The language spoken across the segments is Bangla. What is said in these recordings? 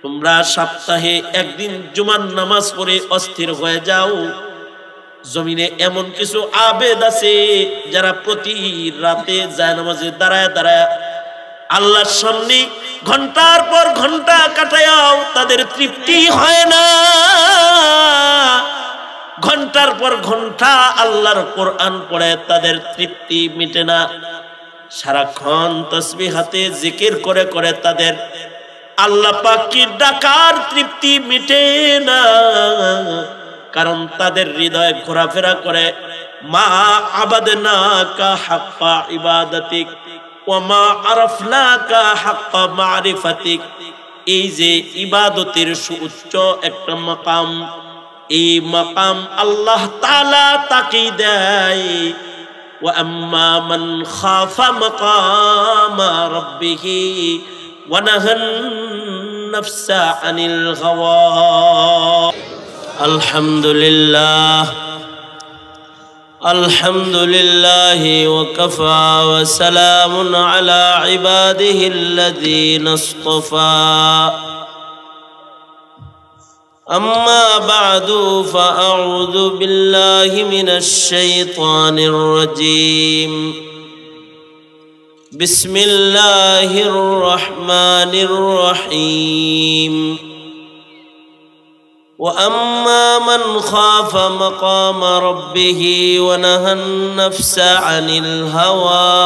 তোমরা সপ্তাহে একদিন জুমার নামাজ পড়ে অস্থির হয়ে যাও। জমিনে এমন কিছু আবেদ আছে যারা প্রতি রাতে জায়নামাজে দাঁড়ায় দাঁড়ায় আল্লাহর সামনে ঘন্টার পর ঘন্টা কাটায়াও তাদের তৃপ্তি হয় না। ঘন্টার পর ঘন্টা আল্লাহর কোরআন পড়ে তাদের তৃপ্তি মিটে না। সারাক্ষণ তাসবিহ হাতে জিকির করে করে তাদের আল্লাহ পাককে ডাকার তৃপ্তি মিটে না। কারণ তাদের হৃদয় ঘোরাফেরা করে মা আবাদনাকা হাক্কা ইবাদাতিক ওয়া মা আরাফনাকা হাক্কা মারিফাতিক। এই যে ইবাদতের সুউচ্চ একটা মাকাম, এই মাকাম আল্লাহ তাআলা তাকে দেয়। ওয়া আম্মা মান খাফা মাকামা রাব্বিহি ওয়া নাহান নাফসা আনিল হাওয়া। আলহামদুলিল্লাহ আলহামদুলিল্লাহি ওয়া কাফা ওয়া সালামুন আলা ইবাদিহিল্লাযীনা ইসতাফা। أما بعد فأعوذ بالله من الشيطان الرجيم. بسم الله الرحمن الرحيم. وأما من خاف مقام ربه ونهى النفس عن الهوى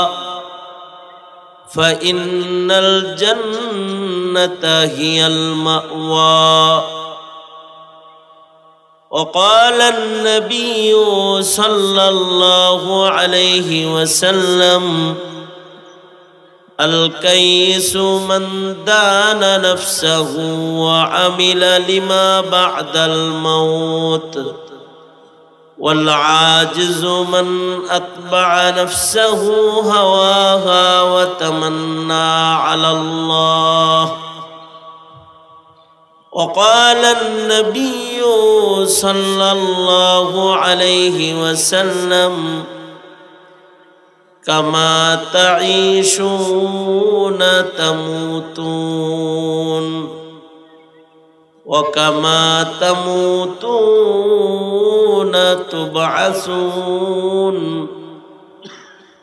فإن الجنة هي المأوى. وقال النبي صلى الله عليه وسلم الكيس من دان نفسه وعمل لما بعد الموت والعاجز من أتبع نفسه هواها وتمنى على الله. وقال النبي صلى الله عليه وسلم كما تعيشون تموتون وكما تموتون تبعثون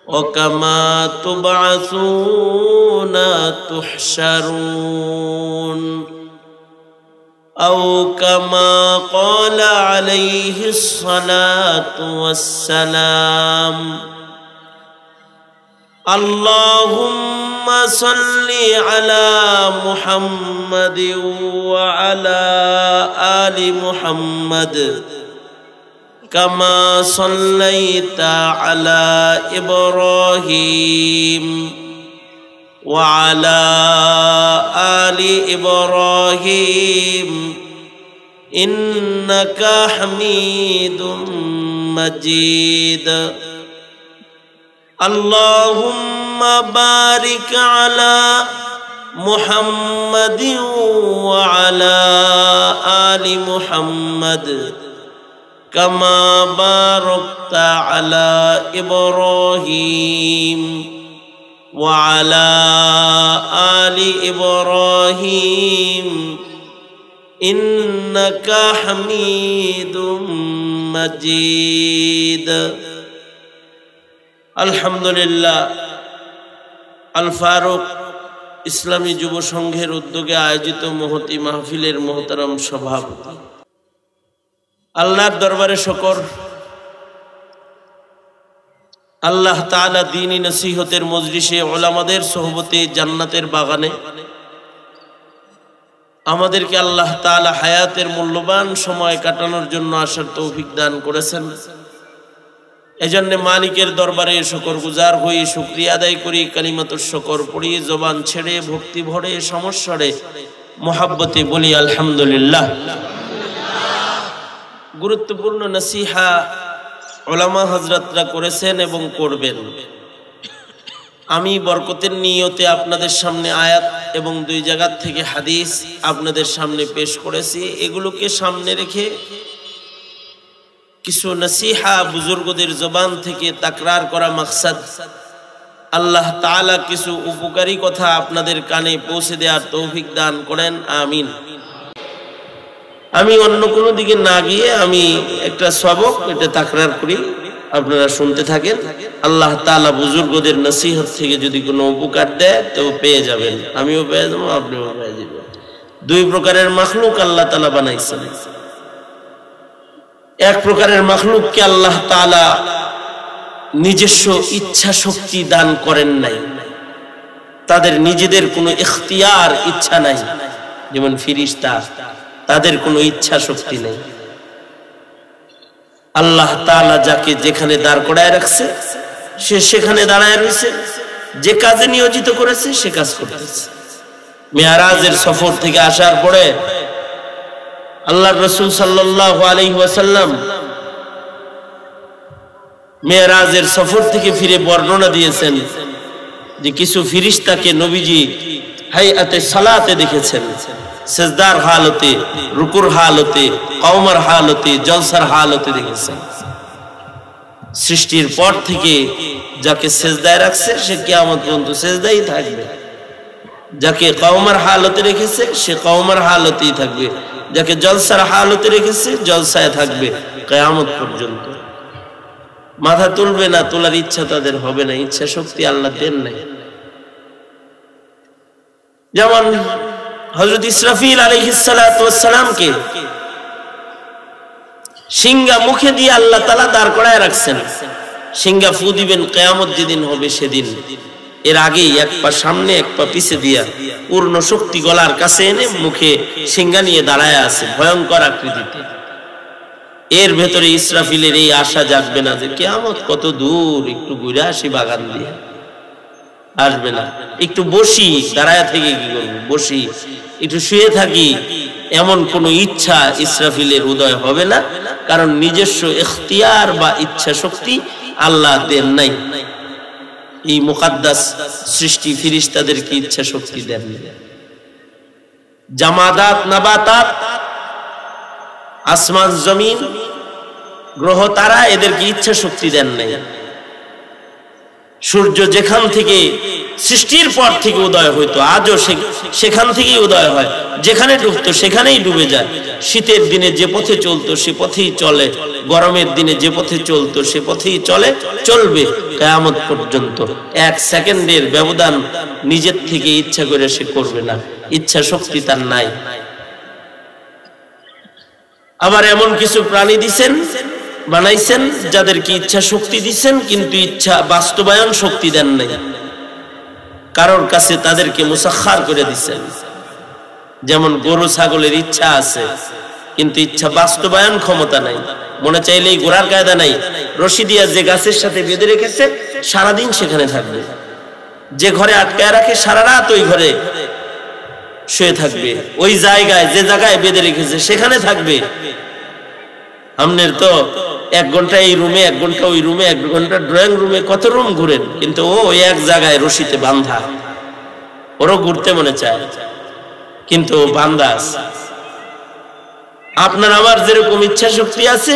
وكما تبعثون تحشرون. أو كما قال عليه الصلاة والسلام. اللهم صل على محمد وعلى آل محمد كما صليت على إبراهيم وعلى آل إبراهيم إنك حميد مجيد. اللهم بارك على محمد وعلى آل محمد كما باركت على إبراهيم وعلى آل إبراهيم إنك حميد مجيد. আলহামদুলিল্লাহ। আল ফারুক ইসলামী যুব সংঘের উদ্যোগে আয়োজিত মহতি মাহফিলের মোহতারাম সভাপতি, আল্লাহর দরবারে শুকর। আল্লাহ তাআলা দ্বীনি নসিহতের মজলিসে উলামাদের সোহবতে জান্নাতের বাগানে আমাদেরকে আল্লাহ তাআলা হায়াতের মূল্যবান সময় কাটানোর জন্য আসার তৌফিক দান করেছেন। এজন্য মালিকের দরবারে শুকর গুজার হয়ে শুকরিয়া আদায় করি, কালিমাতুশ শুকর পড়ি, জবান ছেড়ে ভক্তি ভরে সমস্বরে মুহাব্বতে বলি আলহামদুলিল্লাহ। গুরুত্বপূর্ণ নসিহা উলামা হযরতরা করেছেন এবং করবেন। আমি বরকতের নিয়তে আপনাদের সামনে আয়াত এবং দুই জায়গা থেকে হাদিস আপনাদের সামনে পেশ করেছি। এগুলোকে সামনে রেখে কিছু নসিহা বুজুর্গদের জবান থেকে তাকরার করা মাকসাদ আল্লাহ তাআলা কিছু উপকারী কথা আপনাদের কানে পৌঁছে দেওয়ার তৌফিক দান করেন, আমিন। আমি অন্য কোনো দিকে না গিয়ে আমি একটা সবক এটা তাকরার করি, আপনারা শুনতে থাকেন। আল্লাহ তাআলা বুজুর্গদের নসিহত থেকে যদি কোনো উপকার দেয় তো পেয়ে যাবেন, আমিও পেয়ে যাবো, আপনিও পেয়ে যাবেন। দুই প্রকারের মাখলুক আল্লাহ তাআলা বানাইছেন। এক প্রকারের মাখলুককে আল্লাহ তাআলা নিজস্ব ইচ্ছা শক্তি দান করেন নাই, তাদের নিজেদের কোনো ইখতিয়ার ইচ্ছা নাই, যেমন ফিরিস্তা, তাদের কোনো ইচ্ছা শক্তি নেই। আল্লাহ তাআলা যাকে যেখানে দাঁড় করায় রাখছে সে সেখানে দাঁড়ায় রয়েছে, যে কাজে নিয়োজিত করেছে সে কাজ করতেছে। মেরাজের সফর থেকে আসার পরে আল্লাহর রাসূল সাল্লাল্লাহু আলাইহি ওয়াসাল্লাম মেরাজের সফর থেকে ফিরে বর্ণনা দিয়েছেন যে কিছু ফেরেশতাকে নবীজি হাইয়াতে সালাতে দেখেছেন, সেজদার হালতে, রুকুর হালতে, কওমার হালতে, জলসার হালতে দেখেছেন। সৃষ্টির পর থেকে যাকে সেজদায় রাখছে সে কিয়ামত পর্যন্ত সেজদায় থাকবে, যাকে কওমার হালতে রেখেছে সে কওমার হালতেই থাকবে, যাকে জলসার হালতে রেখেছে জলসায় থাকবে কিয়ামত পর্যন্ত। মাথা তুলবে না, তোলার ইচ্ছা তাদের হবে না, ইচ্ছা শক্তি আল্লাহ দেন নাই। যেমন হযরত ইসরাফিল আলাইহিস সালাতু ওয়াস সালামকে সিংহা মুখে দিয়ে আল্লাহ তাআলা দাঁড় করায় রাখছেন, সিংহা ফু দিবেন কিয়ামত যেদিন হবে সেদিন। এর আগেই এক পা সামনে এক পা পিছে দিয়া পূর্ণ শক্তি গলার কাছে এনে মুখে সিংহা নিয়ে দাঁড়ায় আছে ভয়ঙ্কর আকৃতিতে। এর ভেতরে ইসরাফিলের এই আশা জাগবে না যে কিয়ামত কত দূর, একটু ঘুরে আসি বাগান দিয়ে, আসবে না। একটু বসি, দাঁড়ায় থেকে কি করবো, বসি, একটু শুয়ে থাকি, এমন কোন ইচ্ছা ইসরাফিলের উদয় হবে না, কারণ নিজস্ব ইখতিয়ার বা ইচ্ছা শক্তি আল্লাহ দেন নাই। এই মুকাদ্দাস সৃষ্টি ফেরেশতাদেরকে ইচ্ছা শক্তি দেন নাই। জামাদাত, নাবাতাত, আসমান জমিন, গ্রহ তারা, এদেরকে ইচ্ছা শক্তি দেন নাই। সূর্য যেখান থেকে সৃষ্টির পর থেকে উদয় হইতো আজও সেখান থেকেই উদয় হয়, যেখানে ডুবতো সেখানেই ডুবে যায়। শীতের দিনে যে পথে চলতো সে পথেই চলে, গরমের দিনে যে পথে চলতো সে পথেই চলে, চলবে কিয়ামত পর্যন্ত। এক সেকেন্ডের ব্যবধান নিজের থেকে ইচ্ছা করে সে করবে না, ইচ্ছা শক্তি তার নাই। আবার এমন কিছু প্রাণী দিছেন, বানাইছেন, যাদেরকে ইচ্ছা শক্তি দিচ্ছেন কিন্তু ইচ্ছা বাস্তবায়ন শক্তি দেন নাই। কারোর কাছে তাদেরকে মুসাখখার করে দিচ্ছেন। যেমন গরু ছাগলের ইচ্ছা আছে কিন্তু ইচ্ছা বাস্তবায়ন ক্ষমতা নাই, মনে চাইলেই ঘোড়ার কায়দা নাই। রশি দিয়া যে গাছের সাথে বেঁধে রেখেছে সারাদিন সেখানে থাকবে, যে ঘরে আটকায় রাখে সারা রাত ওই ঘরে শুয়ে থাকবে, ওই জায়গায় যে জায়গায় বেঁধে রেখেছে সেখানে থাকবে। আমনের তো 1 ঘন্টা এই রুমে, 1 ঘন্টা ওই রুমে, 1 ঘন্টা ড্রয়িং রুমে, কত রুম ঘুরেন, কিন্তু ও ওই এক জায়গায় রশিতে বাঁধা। ওরও ঘুরতে মনে চায় কিন্তু বাঁধা আছে। আপনার আমার যেরকম ইচ্ছা শক্তি আছে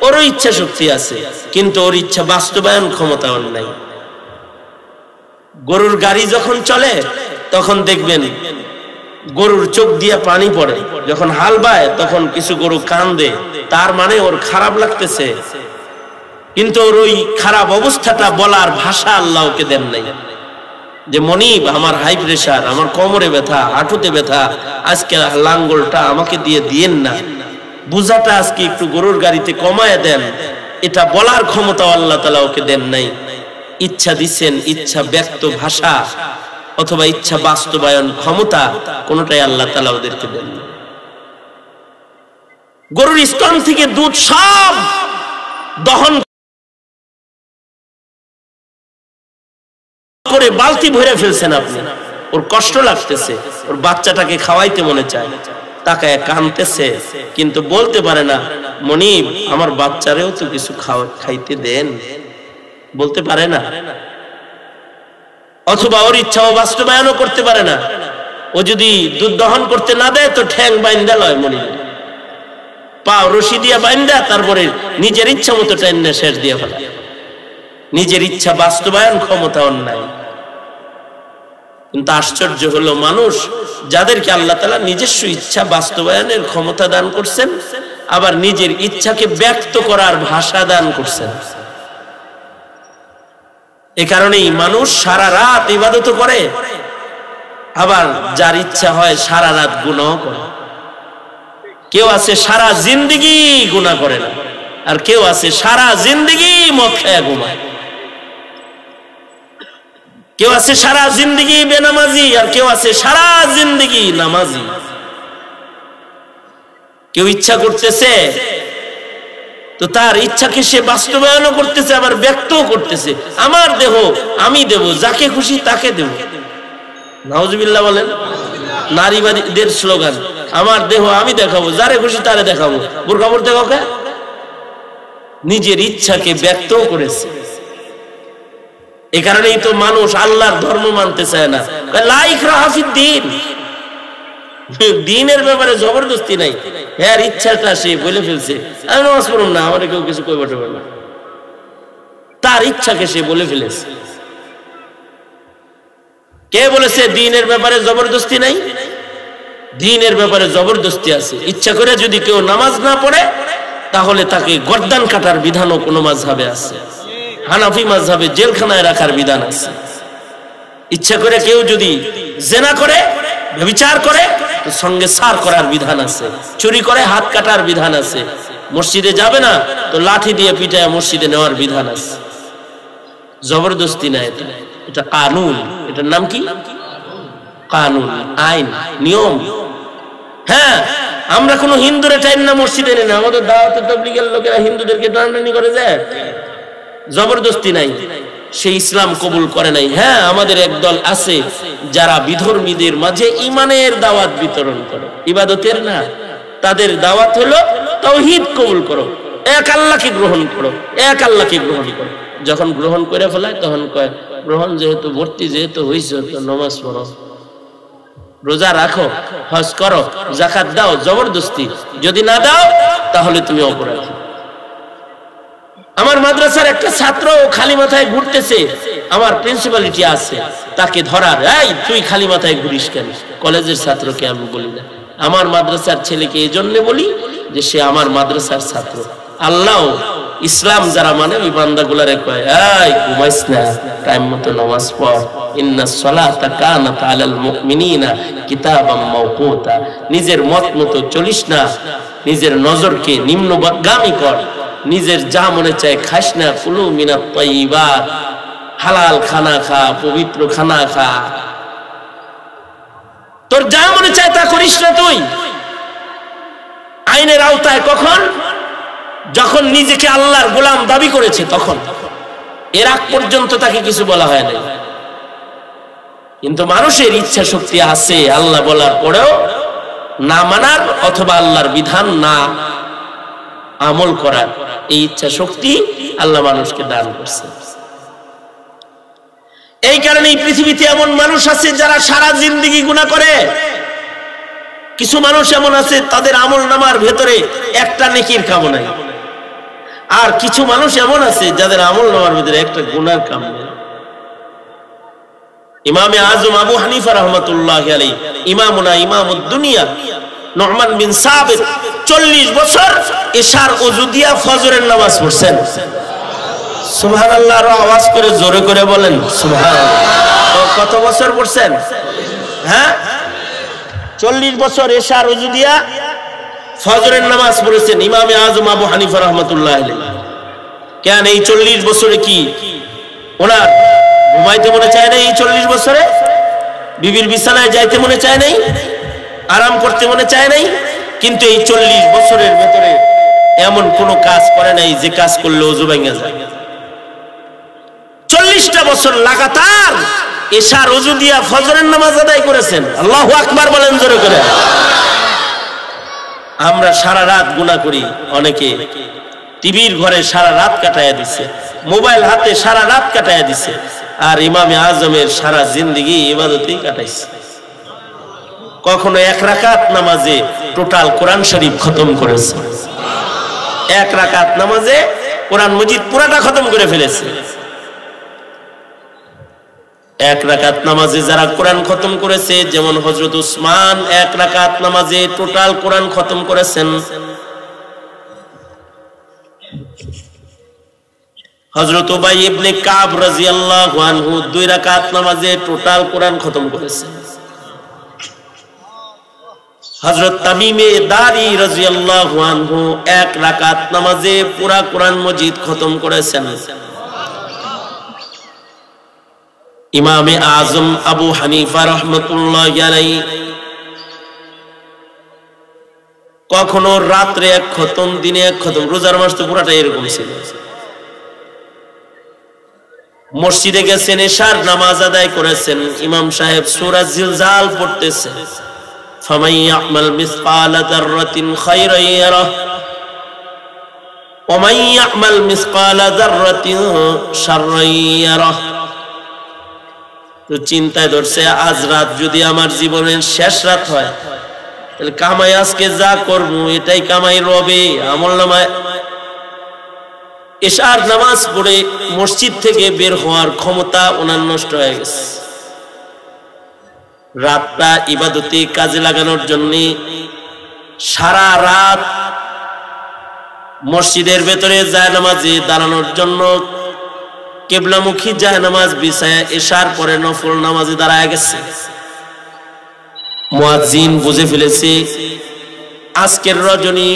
ওরও ইচ্ছা শক্তি আছে, কিন্তু ওর ইচ্ছা বাস্তবায়ন ক্ষমতা ওর নাই। গরুর গাড়ি যখন চলে তখন দেখবেন গরুর চোখ দিয়ে পানি পড়ে, যখন হাল বায় তখন কিছু গরু কান্দে, তার মানে ওর খারাপ লাগতেছে, কিন্তু ওর ওই খারাপ অবস্থাটা বলার ভাষা আল্লাহ ওকে দেন নাই। যে মনিব, আমার হাই প্রেসার, আমার কোমরে ব্যথা, হাঁটুতে ব্যথা, আজকে লাঙ্গলটা আমাকে দিয়ে দিয়েন না, বুঝাটা আজকে একটু গরুর গাড়িতে কমায় দেন, এটা বলার ক্ষমতা আল্লাহ তাআলা ওকে দেন নাই। ইচ্ছা দিচ্ছেন, ইচ্ছা ব্যক্ত ভাষা অথবা ইচ্ছা বাস্তবায়ন ক্ষমতা কোনটাই আল্লাহ তাআলা ওদেরকে দেন না। গরুর স্তন থেকে দুধ সব দহন করে বালতি ভরে ফেলছেন আপনি, ওর কষ্ট লাগতেছে, ওর বাচ্চাটাকে খাওয়াইতে মনে চায়, তাকায় কাঁদতেছে কিন্তু বলতে পারে না মনিব আমার বাচ্চারেও তো কিছু খাইতে দেন, বলতে পারে না। অথবা ওর ইচ্ছাও বাস্তবায়নও করতে পারে না। ও যদি দুধ দহন করতে না দেয় তো ঠ্যাং বাইন্দা লয় মনিব, পা রশি দিয়া বাইন্দা তারপরে নিজের ইচ্ছা মতো টাইনা শেষ দিয়ে ফেলে। নিজের ইচ্ছা বাস্তবায়ন ক্ষমতা নাই। কিন্তু আশ্চর্য হলো মানুষ যাদেরকে আল্লাহ তাআলা নিজস্ব ইচ্ছা বাস্তবায়নের ক্ষমতা দান করছেন, আবার নিজের ইচ্ছাকে ব্যক্ত করার ভাষা দান করছেন। এ কারণেই মানুষ সারা রাত ইবাদত করে, আবার যার ইচ্ছা হয় সারা রাত গুনাহ করে। কেউ আছে সারা জিন্দেগি গুনাহ করে না, আর কেউ আছে সারা জিন্দেগি মদ খায়া ঘুমায়। কেউ আছে সারা জিন্দেগি বেনামাজি, আর কেউ আছে সারা জিন্দেগি নামাজি। কেউ ইচ্ছা করতেছে তো তার ইচ্ছাকে সে বাস্তবায়নও করতেছে, আবার ব্যক্তও করতেছে। আমার দেহ আমি দেব, যাকে খুশি তাকে দেব। নাউজুবিল্লাহ বলেন। নারীবাদীদের স্লোগান, আমার দেহ আমি দেখাবো, যারে খুশি তারে দেখাবো। বোরকা পরতে কাউকে নিজের ইচ্ছাকে ব্যক্তও করেছে। এ কারণেই তো মানুষ আল্লাহর ধর্ম মানতে চায় না। লা ইকরাহা ফিদ্দীন, দ্বীনের ব্যাপারে জবরদস্তি নাই। হ্যাঁ, ইচ্ছাটা সে বলে ফেলছে, আমি নামাজ পড়ব না, আমারে কেউ কিছু কইতে পারবে না। তার ইচ্ছাকে সে বলে ফেলেছে। কে বলেছে দ্বীনের ব্যাপারে জবরদস্তি নাই? দ্বীনের ব্যাপারে জবরদস্তি আছে। ইচ্ছা করে যদি কেউ নামাজ না পড়ে তাহলে তাকে গর্দান কাটার বিধানও কোনো মাযহাবে আছে। হানাফি মাযহাবে জেলখানায় রাখার বিধান আছে। ইচ্ছা করে কেউ যদি জিনা করে, ব্যভিচার করে, তো সঙ্গে সার করার বিধান আছে। চুরি করে হাত কাটার বিধান আছে। মসজিদে যাবে না তো লাঠি দিয়ে পিটায় মসজিদে নেওয়ার বিধান আছে। জবরদস্তি না, এটা কানুন। এটার নাম কি? কানুন, আইন, নিয়ম। হ্যাঁ, আমরা কোনো হিন্দুরে টাইম না মসজিদে নেই না। আমাদের দাওয়াতে তাবলীগের লোকেরা হিন্দুদেরকে টানাটানি করে যায়, জবরদস্তি নাই। সে ইসলাম কবুল করে নাই। হ্যাঁ, আমাদের একদল আছে যারা বিধর্মীদের মাঝে ইমানের দাওয়াত বিতরণ করে, ইবাদতের না। তাদের দাওয়াত হলো তাওহীদ কবুল করো, এক আল্লাহকে গ্রহণ করো, এক আল্লাহকে গ্রহণ করো। যখন গ্রহণ করে ফেলায় তখন কয়, গ্রহণ যেহেতু ভর্তি যেহেতু হয়েছে, তো নামাজ পড়ো, রোজা রাখো, হজ করো, যাকাত দাও। জবরদস্তি। যদি না দাও তাহলে তুমি অপরাধী। আমার মাদ্রাসার একটা ছাত্র খালি মাথায় ঘুরতেছে, আমার প্রিন্সিপালিটি আছে তাকে ধরার, এই তুই খালি মাথায় ঘুরিস কেন? কলেজের ছাত্রকে আমি বলি না, আমার মাদ্রাসার ছেলেকে এই জন্য বলি যে সে আমার মাদ্রাসার ছাত্র। আল্লাহ ইসলাম যারা মানে ওই বান্দাগুলারে কয়, এই ঘুমাইস না, টাইম মতো নামাজ পড়। ইন্নাস সালাতা কানাত আলাল মুমিনিনা কিতাবাম মাওকুতা। নিজের মত মতো চলিস না, নিজের নজরকে নিম্নগামী কর, নিজের যা মনে চায় খাস না। কুলু মিনাত তাইয়িবাত, হালাল খানা খা, পবিত্র খানা খা। তোর যা মনে চায় তা করিস না তুই। আইনের আওতায় কখন? যখন নিজেকে আল্লাহর গোলাম দাবি করেছে তখন। এর আগ পর্যন্ত তাকে কিছু বলা হয় নাই। কিন্তু মানুষের ইচ্ছা শক্তি আছে আল্লাহ বলার পরেও না মানার, অথবা আল্লাহর বিধান না আমল করার। এই ইচ্ছা শক্তি আল্লাহ মানুষকে দান করছে। এই কারণেই পৃথিবীতে এমন মানুষ আছে যারা সারা জিন্দেগি গুনাহ করে। কিছু মানুষ এমন আছে তাদের আমল নামার ভেতরে একটা নেকির কাম নাই। আর কিছু মানুষ এমন আছে যাদের আমল নামার ভিতরে একটা গুনার কাম নেই। ইমামে আজম আবু হানিফা রাহমাতুল্লাহি আলাইহি, ইমামুনা ইমামুদ দুনিয়া নুমান বিন সাবিত 40 বছর ইশার ওযু দিয়া ফজরের নামাজ পড়ছেন। সুবহানাল্লাহ, আওয়াজ করে জোরে করে বলেন সুবহানাল্লাহ। কত বছর পড়ছেন? হ্যাঁ, 40 বছর ইশার ওযু দিয়া ফজরের নামাজ পড়েছেন ইমামে আজম আবু হানিফা রাহমাতুল্লাহি আলাইহি। কেন এই 40 বছরে কি ওনার ঘুমাইতে মনে চায় নাই? এই 40 বছরে বিবির বিছানায় যাইতে মনে চায় নাই, আরাম করতে মনে চায় নাই। কিন্তু এই 40 বছরের ভেতরে এমন কোন কাজ করে নাই যে কাজ করলে ওযু ভেঙে যায়। 40টা বছর লাগাতার ইশার ওযু দিয়া ফজরের নামাজ আদায় করেছেন। আল্লাহু আকবার বলেন জোরে করে। আমরা সারা রাত গুনাহ করি। অনেকে টিভির ঘরে সারা রাত কাটায়া দিছে, মোবাইল হাতে সারা রাত কাটায়া দিছে। আর ইমামে আজমের সারা জিন্দেগি ইবাদতেই কাটাইছে। কখনো এক রাকাত নামাজে টোটাল কোরআন শরীফ খতম করেছে। এক রাকাত নামাজে কোরআন মজিদ পুরাটা খতম করে ফেলেছে। এক রাকাত নামাজে যারা কোরআন খতম করেছে, যেমন হযরত উসমান এক রাকাত নামাজে টোটাল কোরআন খতম করেছেন। হযরত উবাই ইবনে কাব রাদিয়াল্লাহু আনহু 2 রাকাত নামাজে টোটাল কোরআন খতম করেছেন। হযরত তামিমে দারি রাদিয়াল্লাহু আনহু 1 রাকাত নামাজে পুরা কোরআন মজিদ খতম করেছেন। ইমামে আজম আবু হানিফা রাহমাতুল্লাহি আলাইহি কখনো রাত্রে 1 খতম, দিনে 1 খতম, রোজার মাস তো পুরাটা এরকম ছিল। মসজিদে গেছেন, এশার নামাজ আদায় করেছেন, ইমাম সাহেব সূরা জিলজাল পড়তেছেন, ফামান ইয়ামাল মিসকালা যাররাতিন খায়রান ইয়ারাহ ওয়া মান ইয়ামাল মিসকালা যাররাতিন শাররান ইয়ারাহ। তো চিন্তায় ধরছে, আজ রাত যদি আমার জীবনের শেষ রাত হয়, তাহলে কামাই আজকে যা করবো এটাই কামাই রবে আমলনামায়। এশার নামাজ পড়ে মসজিদ থেকে বের হওয়ার ক্ষমতা ওনার নষ্ট হয়ে গেছে। রাতটা ইবাদতে কাজে লাগানোর জন্য সারা রাত মসজিদের ভেতরে জায়নামাজে দাঁড়ানোর জন্য কিবলামুখী জায়নামাজ বিছায়া এশার পরে নফল নামাজে দাঁড়ায় গেছে। মুয়াজ্জিন বুঝে ফেলেছে আজকের রজনী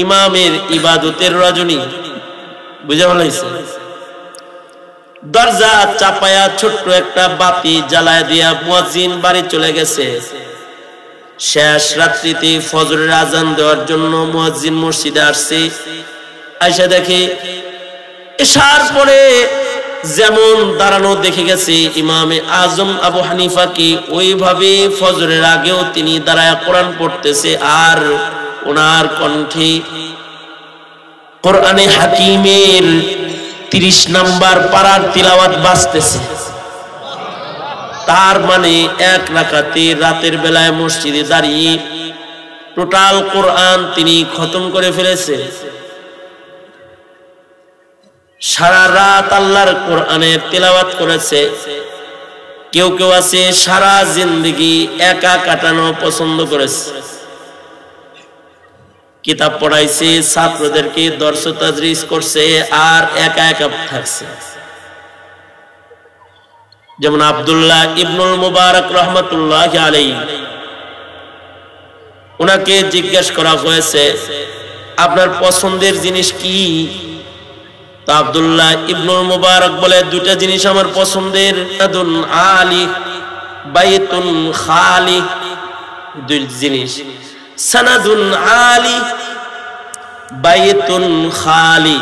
ইমামের ইবাদতের রজনী, বুঝে ফেলেছে। দরজা চাপায়া ছোট্ট একটা বাতি জ্বালায় দিয়া মুয়াজ্জিন বাড়ি চলে গেছে। শেষ রাত্রিতে ফজরের আজান দেওয়ার জন্য মুয়াজ্জিন মসজিদে আসছে। আয়েশা দেখে এশার পরে যেমন দাঁড়ানো দেখে গেছে ইমামে আজম আবু হানিফা কি ওইভাবে ফজরের আগেও তিনি দাঁড়ায় কোরআন পড়তেছে, আর ওনার কণ্ঠে কোরআনে হাকিমের 30 নাম্বার পারার তিলাওয়াত বাজতেছে। তার মানে 1 রাকাতে রাতের বেলায় মসজিদে দাঁড়িয়ে টোটাল কোরআন তিনি খতম করে ফেলেছে। সারা রাত আল্লাহর কোরআনের তিলাওয়াত করেছে। কেউ কেউ আছে সারা জিন্দেগি একা কাটানো পছন্দ করেছে, কিতাব পড়াইছে, ছাত্রদেরকে দর্স তাদরিস করছে, আর একা একা থাকছে। যেমন আব্দুল্লাহ ইবনুল মুবারক রাহমাতুল্লাহি আলাইহি, ওনাকে জিজ্ঞেস করা হয়েছে আপনার পছন্দের জিনিস কি? তো আব্দুল্লাহ ইবনুল মুবারক বলে 2টা জিনিস আমার পছন্দের, সানাদুন আলী বাইতুন খালি। 2 জিনিস, সানাদুন আলী বাইতুন খালি,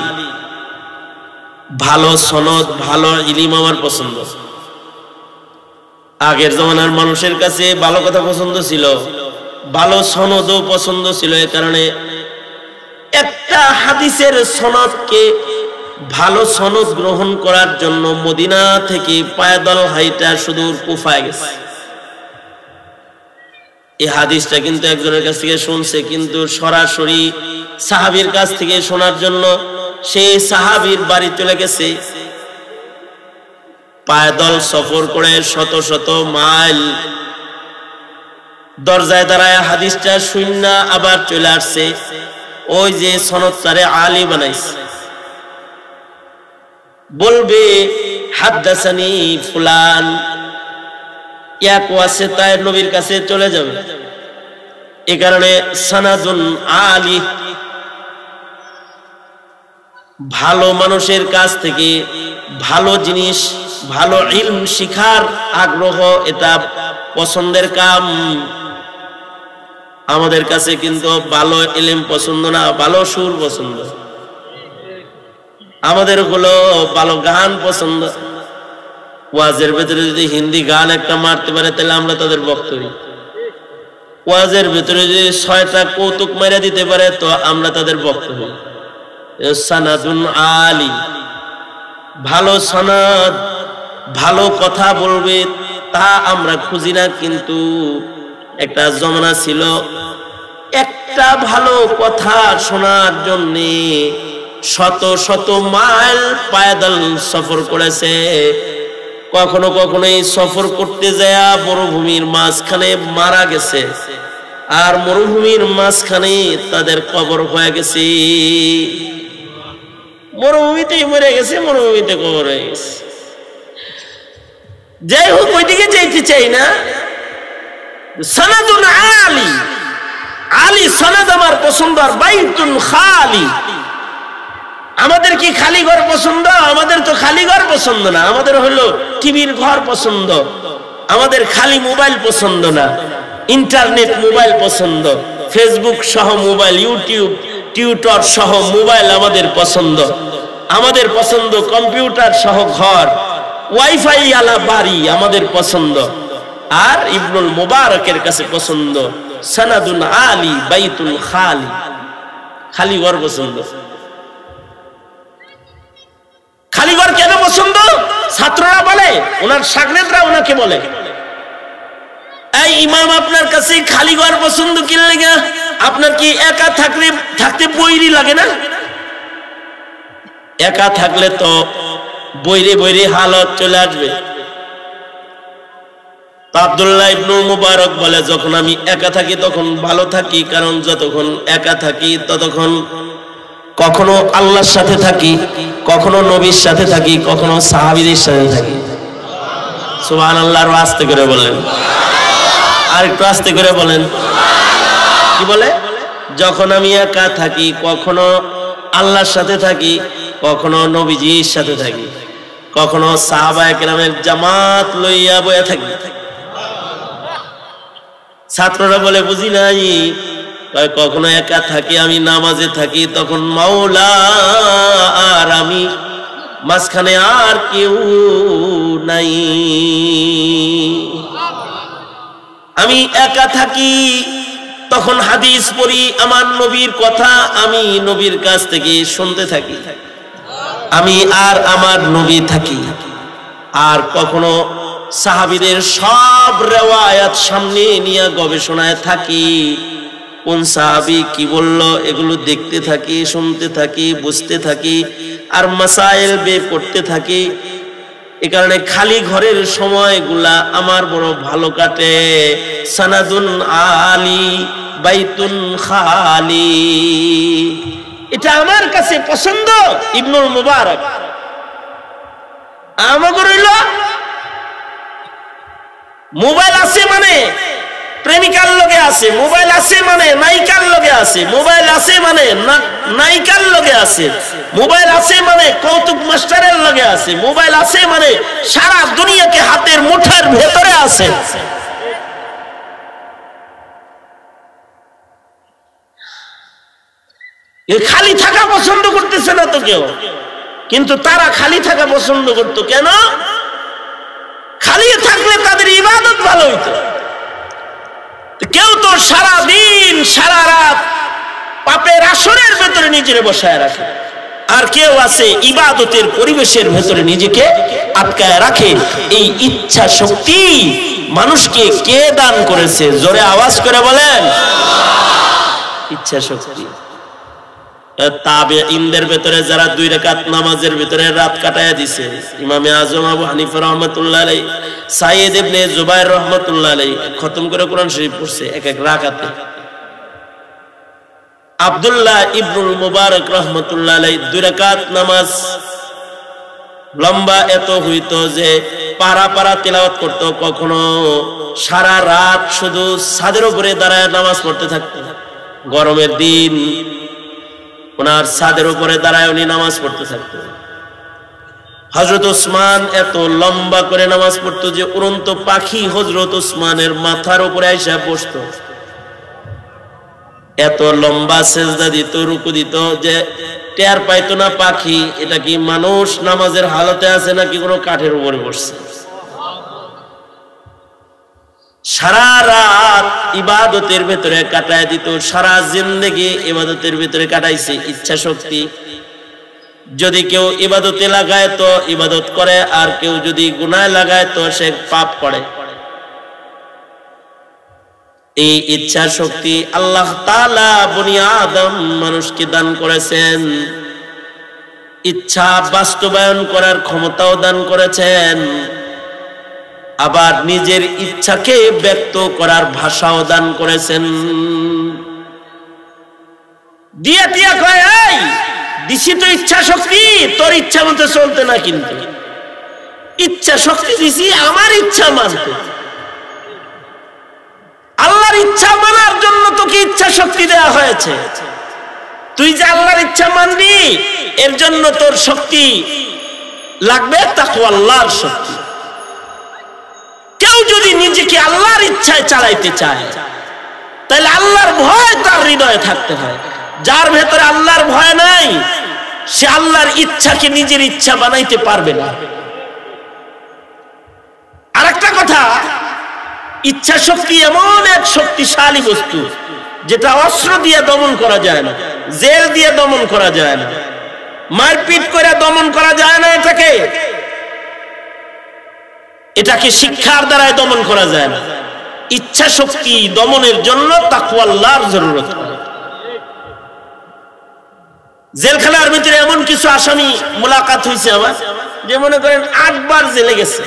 ভালো সনদ ভালো ইলম আমার পছন্দ। আগের জমানার মানুষের কাছে ভালো কথা পছন্দ ছিল, ভালো সনদও পছন্দ ছিল। এই কারণে একটা হাদিসের সনদকে ভালো সনদ গ্রহণ করার জন্য মদিনা থেকে পায়দল হাইটা সুদূর কুফায় গেছে। এই হাদিসটা কিন্তু একজনের কাছ থেকে শুনছে, কিন্তু সরাসরি সাহাবীর কাছ থেকে শোনার জন্য সেই সাহাবীর বাড়ি চলে গেছে। পায়দল সফর করে শত শত মাইল দরজায় দাঁড়ায় হাদিসটা শুননা আবার চলে আসছে। ওই যে সনদটারে আলী বানাইছে, বলবে হাদ্দাসানি ফুলান, এক ওয়াসিতায় নবীর কাছে চলে যাবে। এই কারণে সানাদুন আলী, ভালো মানুষের কাছ থেকে ভালো জিনিস ভালো ইলম শিখার আগ্রহ, এটা পছন্দের কাম। আমাদের কাছে কিন্তু ভালো ইলম পছন্দ না, ভালো সুর পছন্দ। আমাদের হলো ভালো গান পছন্দ। ওয়াজের ভেতরে যদি হিন্দি গান একটা মারতে পারে তাহলে আমরা তাদের ভক্ত হই। ওয়াজের ভেতরে যদি 6টা কৌতুক মেরে দিতে পারে তো আমরা তাদের ভক্ত হই। সানাদুন আলী, ভালো সনদ ভালো কথা বলবে তা আমরা খুঁজি না, কিন্তু একটা জমানা ছিল একটা ভালো কথা শোনার জন্য শত শত মাইল পায়দল সফর করেছে। কখনো কখনো এই সফর করতে যায় মরুভূমির মাঝখানে মারা গেছে, আর মরুভূমির মাঝখানে তাদের কবর হয়ে গেছে। মরুভূমিতেই মরে গেছে, মরুভূমিতে কবর হয়ে গেছে। যাই হোক, ওইদিকে যাইতে চাই না। সনাদুন আলী, আলী সনাদ আমার পছন্দ, আর বাইতুন খালি। আমাদের কি খালি ঘর পছন্দ? আমাদের তো খালি ঘর পছন্দ না, আমাদের হলো টিভির ঘর পছন্দ। আমাদের খালি মোবাইল পছন্দ না, ইন্টারনেট মোবাইল পছন্দ, ফেসবুক সহ মোবাইল, ইউটিউব টিউটর সহ মোবাইল আমাদের পছন্দ। আমাদের পছন্দ কম্পিউটার সহ ঘর, ওয়াইফাই আলা বাড়ি আমাদের পছন্দ। আর ইবনুল মুবারকের কাছে পছন্দ সনাদুন আলী বাইতুল খালি, খালি ঘর পছন্দ। খালি ঘর কেন পছন্দ? ছাত্ররা বলে, ওনার শাগরেদরা ওনাকে বলে, এই ইমাম আপনার কাছে খালি ঘর পছন্দ কি লাগে? আপনার কি একা থাকতে বৈরি লাগে না? একা থাকলে তো বৈরি বৈরি হালত চলে আসবে। আব্দুল্লাহ ইবনুল মুবারক বলে, যখন আমি একা থাকি তখন ভালো থাকি, কারণ যতক্ষণ একা থাকি ততক্ষণ কখনো আল্লাহর সাথে থাকি, কখনো নবীর সাথে থাকি, কখনো সাহাবীদের সাথে থাকি। সুবহানাল্লাহ। আর আস্তে করে বলেন, আর একটু আস্তে করে বলেন। কি বলে? যখন আমি একা থাকি কখনো আল্লাহর সাথে থাকি, কখনো নবীজির সাথে থাকি, কখনো সাহাবায়ে কেরামের জামাত লইয়া বইয়া থাকি। ছাত্ররা বলে, বুঝি নাই। কখনো একা থাকি, আমি নামাজে থাকি, তখন মাওলা আর আমি, মাঝখানে আর কেউ নাই। আমি একা থাকি তখন হাদিস পড়ি, আমার নবীর কথা আমি নবীর কাছ থেকে শুনতে থাকি, আমি আর আমার নবী থাকি। আর কখনো সাহাবীদের সব রিওয়ায়াত সামনে নিয়ে গবেষণায় থাকি, কোন সাহাবী কি বলল এগুলো দেখতে থাকি, শুনতে থাকি, বুঝতে থাকি, আর মাসাইল বের করতে থাকি। এ কারণে খালি ঘরের সময়গুলা আমার বড় ভালো কাটে। সনাদুন আলী বাইতুন খালি, এটা আমার কাছে পছন্দ। ইবনুল মুবারক আমাকে রইল, মোবাইল আছে মানে প্রেমিকার লগে আছে, মোবাইল আছে মানে নায়িকার লগে আছে, মোবাইল আছে মানে নায়িকার লগে আছে, মোবাইল আছে মানে কৌতুক মাস্টারের লগে আছে, মোবাইল আছে মানে সারা দুনিয়াকে হাতের মুঠার ভেতরে আছে। খালি থাকা পছন্দ করতেছে না তো কেউ, কিন্তু তারা খালি থাকা পছন্দ করত কেন? খালি থাকলে তাদের ইবাদত ভালো হইতো। কেউ তো সারা দিন সারা রাত পাপের আসরের ভেতরে নিজেকে বসায় রাখে, আর কেউ আছে ইবাদতের পরিবেশের ভেতরে নিজেকে আটকায় রাখে। এই ইচ্ছা শক্তি মানুষকে কে দান করেছে? জোরে আওয়াজ করে বলেন। ইচ্ছা শক্তি। তাবেঈনদের ভেতরে যারা 2 রাকাত নামাজের ভিতরে রাত কাটায়া দিছে, ইমামে আজম আবু হানিফা রাহমাতুল্লাহ আলাইহি, সাইয়েদ ইবনে জুবাইর রাহমাতুল্লাহ আলাইহি খতম করে কোরআন শরীফ পড়ছে এক এক রাকাতে। আব্দুল্লাহ ইবনুল মুবারক রাহমাতুল্লাহ আলাইহি 2 রাকাত নামাজ লম্বা এত হইতো যে পারা পারা তিলাওয়াত করতো, কখনো সারা রাত শুধু ছাদের উপরে দাঁড়ায় নামাজ পড়তে থাকতো। গরমের দিন ওনার ছাদের উপরে দাঁড়ায় উনি নামাজ পড়তে থাকতো। হযরত ওসমান এত লম্বা করে নামাজ পড়তো যে উড়ন্ত পাখি হযরত ওসমানের মাথার উপরে এসে বসতো। এত লম্বা সেজদা দিত, রুকু দিত যে টের পাইতো না পাখি এটা কি মানুষ নামাজের হালতে আছে নাকি কোনো কাঠের উপরে বসছে। সারা রাত ইবাদতের ভেতরে কাটায় দিত, সারা জিন্দেগি ইবাদতের ভেতরে কাটাইছে। ইচ্ছা শক্তি। যদি কেউ ইবাদতে লাগায় তো ইবাদত করে, আর কেউ যদি গুনায় লাগায় তো সে পাপ করে। এই ইচ্ছা শক্তি আল্লাহ তাআলা বনি আদম মানুষকে দান করেছেন। ইচ্ছা বাস্তবায়ন করার ক্ষমতাও দান করেছেন। আবার নিজের ইচ্ছাকে ব্যক্ত করার ভাষাও দান করেছেন। দিয়া দিয়া কয়, এই দিছি তো ইচ্ছা শক্তি, তোর ইচ্ছা মতো চলতে না, কিন্তু ইচ্ছা শক্তি দিছি আমার ইচ্ছা মানতে। আল্লাহর ইচ্ছা মানার জন্য তোকে ইচ্ছা শক্তি দেওয়া হয়েছে। তুই যে আল্লাহর ইচ্ছা মানবি, এর জন্য তোর শক্তি লাগবে তাকওয়া, আল্লাহর শক্তি। কেউ যদি নিজেকে আল্লাহর ইচ্ছায় চালাইতে চায়, তাহলে আল্লাহর ভয় তার হৃদয়ে থাকতে হয়। যার ভেতরে আল্লাহর ভয় নাই, সে আল্লাহর ইচ্ছাকে নিজের ইচ্ছা বানাইতে পারবে না। আরেকটা কথা, ইচ্ছা শক্তি এমন এক শক্তিশালী বস্তু, যেটা অস্ত্র দিয়ে দমন করা যায় না, জেল দিয়ে দমন করা যায় না, মারপিট করে দমন করা যায় না। এটাকে শিক্ষার দ্বারাই দমন করা যায় না। ইচ্ছা শক্তি দমনের জন্য তাকওয়া আল্লাহর জরুরত হয়। জেলখানার ভিতরে এমন কিছু আসামি মুলাকাত হয়েছে আমার, যে মনে করেন 8 বার জেলে গেছে।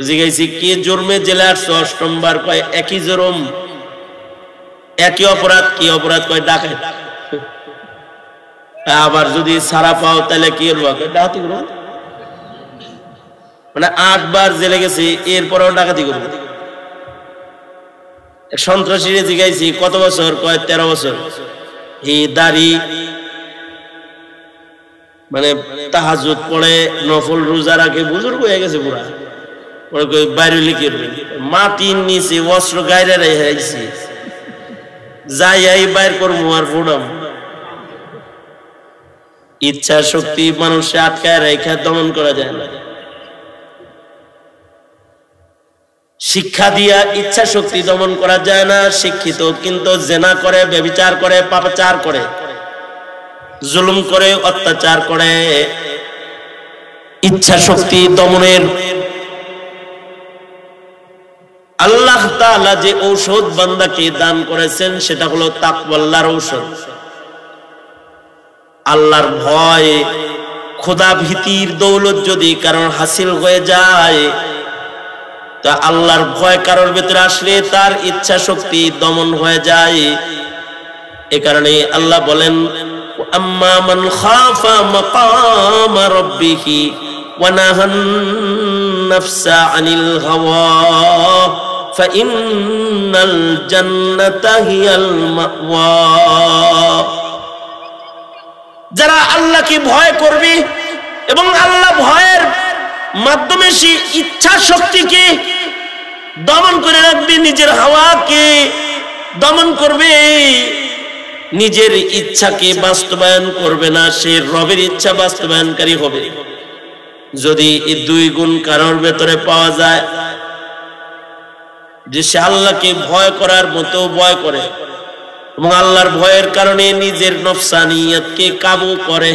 জিজ্ঞাসি কি জুরমে জেলে আসছো? 8ম বার। কয় একই জুরম, একই অপরাধ। কি অপরাধ? কয় ডাকাত। আবার যদি ছাড়া পাও তাহলে কি করবো? ডাকাতি করবো। মানে 8 বার জেলে গেছে, এরপরেও ডাকাতি করবো। সন্ত্রাসীরে জিজ্ঞাসি কত বছর? কয় 13 বছর। এই দাড়ি, মানে তাহাজ্জুদ পড়ে, নফল রোজা রাখে, বুজুর্গ হয়ে গেছে পুরা। বাইরে লিখে মাটির নিচে অস্ত্র গাইরে রেখেছি, যাই এই বাইর করবো আর ফুডাম। ইচ্ছা শক্তি মানুষে আটকায় রেখে দমন করা যায় না। শিক্ষা দিয়া ইচ্ছা শক্তি দমন করা যায় না। শিক্ষিত কিন্তু জেনা করে, ব্যভিচার করে, পাপাচার করে, জুলুম করে, অত্যাচার করে। ইচ্ছা শক্তি দমনের আল্লাহ তাআলা যে ঔষধ বান্দাকে দান করেছেন, সেটা হলো তাকওয়া, আল্লাহর ঔষধ। আল্লাহর ভয়, খোদা ভীতির দৌলত যদি কারণ হাসিল হয়ে যায়, তা আল্লাহর ভয় কারোর ভিতরে আসলে তার ইচ্ছা শক্তি দমন হয়ে যায়। এ কারণে আল্লাহ বলেন, আম্মা মান খাফা মাকাম রাব্বিহি ওয়া নাহান নাফসা আনিল হাওয়া ফাইন্নাল জান্নাতা হিয়াল মাওয়া। যারা আল্লাহকে ভয় করবে এবং আল্লাহ ভয়ের মাধ্যমে সে ইচ্ছা শক্তিকে দমন করে রাখবে, নিজের হাওয়াকে দমন করবে, নিজের ইচ্ছাকে বাস্তবায়ন করবে না, সে রবের ইচ্ছা বাস্তবায়নকারী হবে। যদি এই 2 গুণ কারোর ভেতরে পাওয়া যায়, যে সে আল্লাহকে ভয় করার মতো ভয় করে এবং আল্লাহর ভয়ের কারণে নিজের নফসানিয়তকে কাবু করে,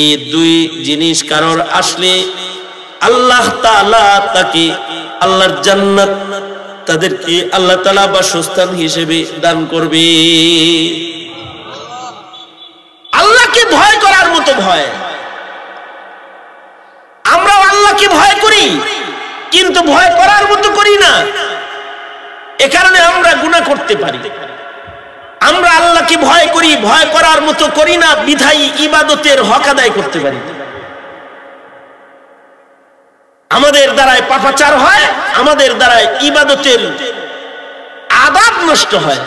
এই 2 জিনিস কারোর আসলে আল্লাহ তাআলা তাকে আল্লাহর জান্নাত, তাদেরকে আল্লাহ তাআলা বাসস্থান হিসেবে দান করবে। আল্লাহকে ভয় করার মতো ভয়। আমরা আল্লাহকে ভয় করি, কিন্তু ভয় করার মতো করি না। এ কারণে আমরা গুনাহ করতে পারি। আমরা আল্লাহকে ভয় করি, ভয় করার মতো করি না, বিধায়ী ইবাদতের হক আদায় করতে পারি। আমাদের দ্বারায় পাপাচার হয়, আমাদের দ্বারায় ইবাদতের আদাব নষ্ট হয়।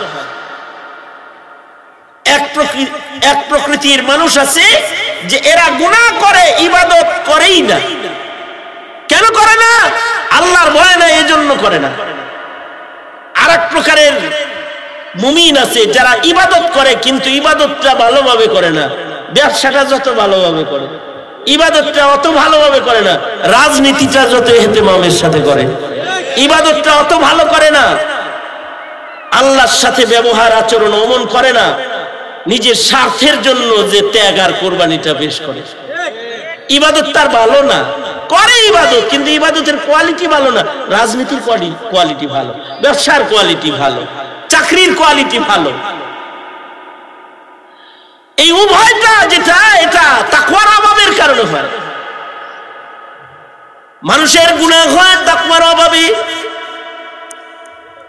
এক প্রকৃতির মানুষ আছে যে এরা গুনাহ করে, ইবাদত করেই না। কেন করে না? আল্লাহর ভয় না, এজন্য করে না। আরেক প্রকারের মুমিন আছে যারা ইবাদত করে, কিন্তু ইবাদতটা ভালোভাবে করে না। ব্যবসাটা যত ভালোভাবে করে, ইবাদতটা অত ভালোভাবে করে না। রাজনীতিটা যত ইহতিমামের সাথে করে, ইবাদতটা অত ভালো করে না। আল্লাহর সাথে ব্যবহার আচরণ অমন করে না। নিজের স্বার্থের জন্য যে ত্যাগ আর কোরবানিটা পেশ করে, ইবাদত তার ভালো না। করে ইবাদত, কিন্তু ইবাদতের কোয়ালিটি ভালো না। রাজনীতির কোয়ালিটি ভালো, ব্যবসার কোয়ালিটি ভালো, চাকরির কোয়ালিটি ভালো। এই উভয়টা যেটা, এটা তাকওয়ার অভাবের কারণে হয়। মানুষের গুনাহ হয় তাকওয়ার অভাবে।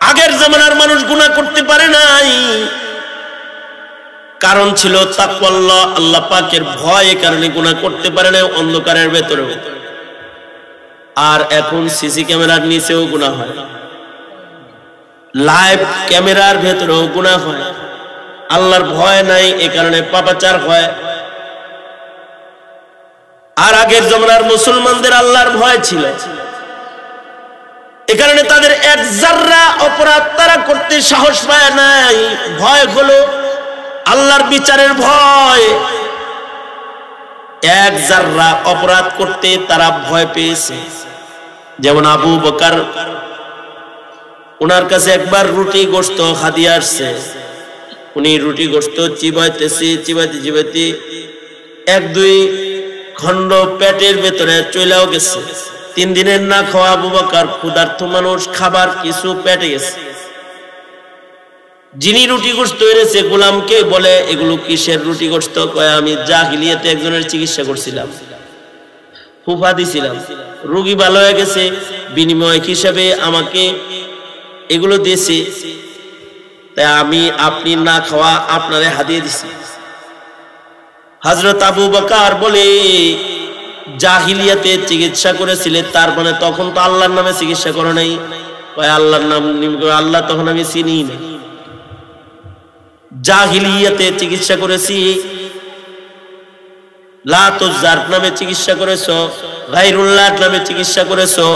আগের জামানার মানুষ গুনাহ করতে পারে নাই, কারণ ছিল তাকওয়াল্লাহ, আল্লাহ পাকের ভয়, কারণে গুনাহ করতে পারে না অন্ধকারের ভেতরে। আর এখন সিসি ক্যামেরার নিচেও গুনাহ হয়, লাইভ ক্যামেরার ভেতরেও গুনাহ হয়। আল্লাহর ভয় নাই, এ কারণে পাপাচার হয়। আর আগের জামানার মুসলমানদের আল্লাহর ভয় ছিল, এ কারণে তাদের এক জাররা অপরাধ তারা করতে সাহস পায় নাই। ভয় হলো আল্লাহর বিচারের ভয়। এক জাররা অপরাধ করতে তারা ভয় পেয়েছে। যেমন আবু বকর, ওনার কাছে একবার রুটি গোশত হাদিয়া আসছে। উনি রুটি গোশত চিবাইতেছি, চিবাইতে চিবাইতে এক দুই খণ্ড পেটের ভেতরে চলেও গেছে। 3 দিনের না খাওয়া আবু বকর, ক্ষুধার্ত মানুষ, খাবার কিছু পেটে গেছে। যিনি রুটি গোশত এনেছে গোলামকে বলে, এগুলো কিসের রুটি গোশত? কয়, আমি জাহিলিয়াতে একজনের চিকিৎসা করছিলাম, ফুফা দিছিলাম, রোগী ভালো হয়ে গেছে, বিনিময় হিসাবে আমাকে এগুলো দিয়েছে, তাই আমি আপনি না খাওয়া আপনারে হাদিয়ে দিছি। হযরত আবু বকর বলে, জাহিলিয়াতে চিকিৎসা করেছিলে, তার মানে তখন তো আল্লাহর নামে চিকিৎসা করো নাই? কয়, আল্লাহর নাম, আল্লাহ তখন আমি চিনি না। জাহিলিয়াতে চিকিৎসা করেছি, লাতুজার নামে চিকিৎসা করেছো, গায়রুল্লাহ নামে চিকিৎসা করেছো,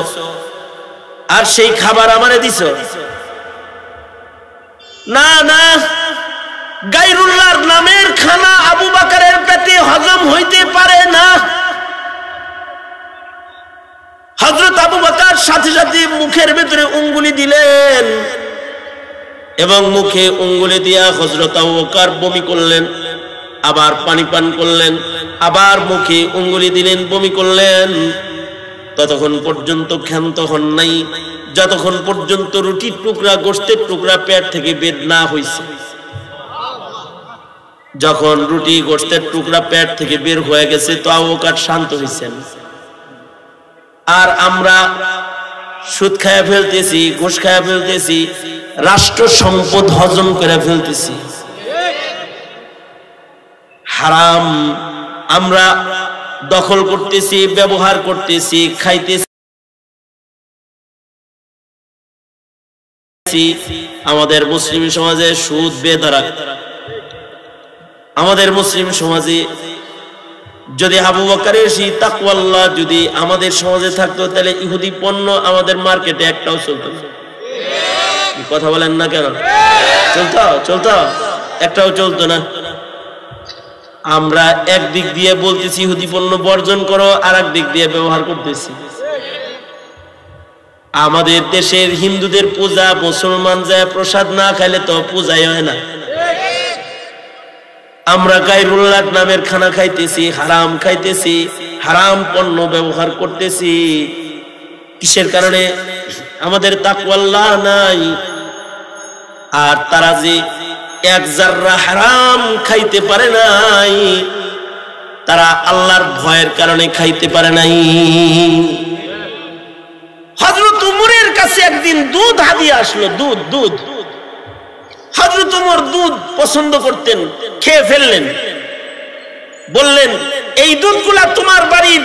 আর সেই খাবার আমারে দিছো? না না, গায়রুল্লাহর নামের খানা আবু বকরের পেটে হজম হইতে পারে না। হযরত আবু বকর সাথে সাথে মুখের ভিতরে আঙ্গুলি দিলেন এবং মুখে আঙ্গুলি দিয়া হযরত আবু বকর বমি করলেন, আবার পানি পান করলেন, আবার মুখে আঙ্গুলি দিলেন, বমি করলেন। ততক্ষণ পর্যন্ত ক্ষান্ত হন নাই, যতক্ষণ পর্যন্ত রুটির টুকরা, গোশতের টুকরা পেট থেকে বের না হইছে। যখন রুটি গোশতের টুকরা পেট থেকে বের হয়ে গেছে, তো আবু বকর শান্ত হইছেন। আর আমরা সুদ খায়া ফেলতেছি, ঘুষ খায়া ফেলতেছি, রাষ্ট্র সম্পদ হজম করে ফেলতেছি, হারাম আমরা দখল করতেছি, ব্যবহার করতেছি, খাইতেছি। আমাদের মুসলিম সমাজে সুদ বেদরা। আমাদের মুসলিম সমাজে যদি আবু বকরের সেই তাকওয়াল্লাহ যদি আমাদের সমাজে থাকতো, তাহলে ইহুদি পণ্য আমাদের মার্কেটে একটাও চলতো না। কথা বলেন না কেন? চলতো একটাও চলতো না। আমরা একদিক দিয়ে বলতেছি ইহুদি পণ্য বর্জন করো, আর এক দিক দিয়ে ব্যবহার করতেছি। আমাদের দেশের হিন্দুদের পূজা, মুসলমান যায় প্রসাদ না খাইলে তো পূজাই হয় না। আমরা গায়রুল্লাহ নামের খানা খাইতেছি, হারাম খাইতেছি, হারাম পণ্য ব্যবহার করতেছি। কিসের কারণে? আমাদের তাকওয়াল্লাহ নাই। আর তারা যে এক জাররা হারাম খাইতে পারে নাই, তারা আল্লাহর ভয়ের কারণে খাইতে পারে নাই। হযরত উমরের কাছে একদিন দুধ হাদিয়া আসলো, দুধ। হযরত উমর দুধ পছন্দ করতেন, খেয়ে ফেললেন। বললেন, এই দুধগুলা তোমার বাড়ির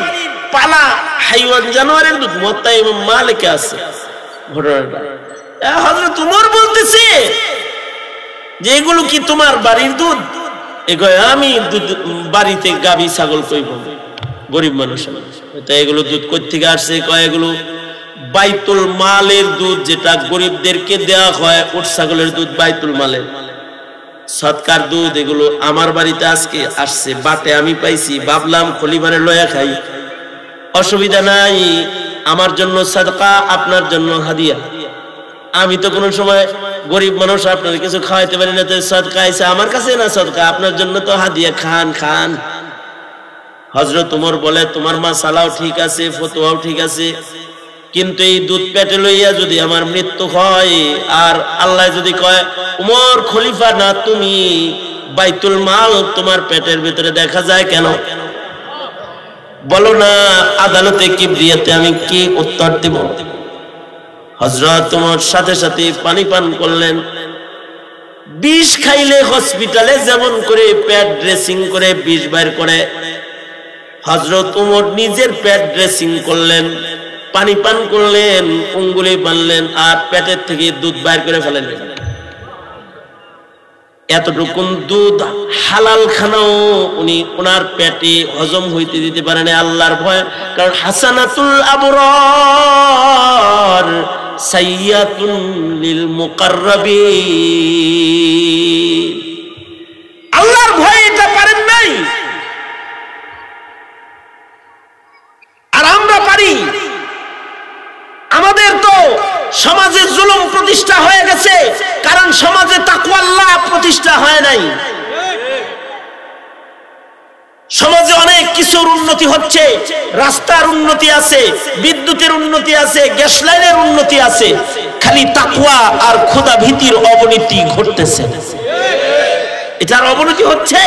পালা হাইওয়ান জানোয়ারের দুধ। মুওয়াত্তা ইমাম মালিকে আছে ঘটনাটা। হযরত উমর বলতেছে যে এগুলো কি তোমার বাড়ির দুধ? এগোয়, আমি দুধ বাড়িতে গাভী ছাগল কইব, গরিব মানুষ, তাই এগুলো দুধ কই থেকে আসছে? কয়, এগুলো বাইতুল মালের দুধ, যেটা গরিবদেরকে দেওয়া হয়। উট ছাগলের দুধ বাইতুল মালের, সদকার দুধ। এগুলো আমার বাড়িতে আজকে আসছে, বাটে আমি পাইছি, ভাবলাম খলিফারে লয়া খাই, অসুবিধা নাই, আমার জন্য সাদকা, আপনার জন্য হাদিয়া। আমি তো কোনো সময় গরিব মানুষ, আপনার কিছু খাওয়াইতে পারি না, তো সদকা আইছে আমার কাছে না, সদকা আপনার জন্য তো হাদিয়া, খান। হযরত ওমর বলে, তোমার মাসালাও ঠিক আছে, ফতোয়াও ঠিক আছে, কিন্তু এই দুধ পেটে লইয়া যদি আমার মৃত্যু হয়, আর আল্লাহ যদি কয় উমর খলিফা না তুমি, বাইতুল মাল তোমার পেটের ভিতরে দেখা যায় কেন? বলো না আদালতে কিবরিয়াতে আমি কি উত্তর দেব? হযরত ওমর সাথে সাথে পানি পান করলেন। বিষ খাইলে হসপিটালে যেমন করে পেট ড্রেসিং করে বিষ বাইর করে, হযরত ওমর নিজের পেট ড্রেসিং করলেন, পানি পান করলেন, অঙ্গুলি বানলেন আর পেটের থেকে দুধ বাইর করে ফেলেন। এতটুকুন দুধ হালাল খানাও উনি ওনার পেটে হজম হইতে দিতে পারেন আল্লাহর ভয়। কারণ হাসানাতুল আবরার সাইয়াতুন লিল মুকাররাবিন, আল্লাহর ভয় এটা পারেন নাই। আর আমরা পারি। আমাদের তো সমাজে জুলুম প্রতিষ্ঠা হয়ে গেছে, কারণ সমাজে তাকওয়া আল্লাহ প্রতিষ্ঠা হয় নাই। সমাজে অনেক কিছুর উন্নতি হচ্ছে, রাস্তার উন্নতি আছে, বিদ্যুতের উন্নতি আছে, গ্যাস লাইনের উন্নতি আছে, খালি তাকওয়া আর খোদা ভীতির অবনতি ঘটতেছে। এটার অবনতি হচ্ছে।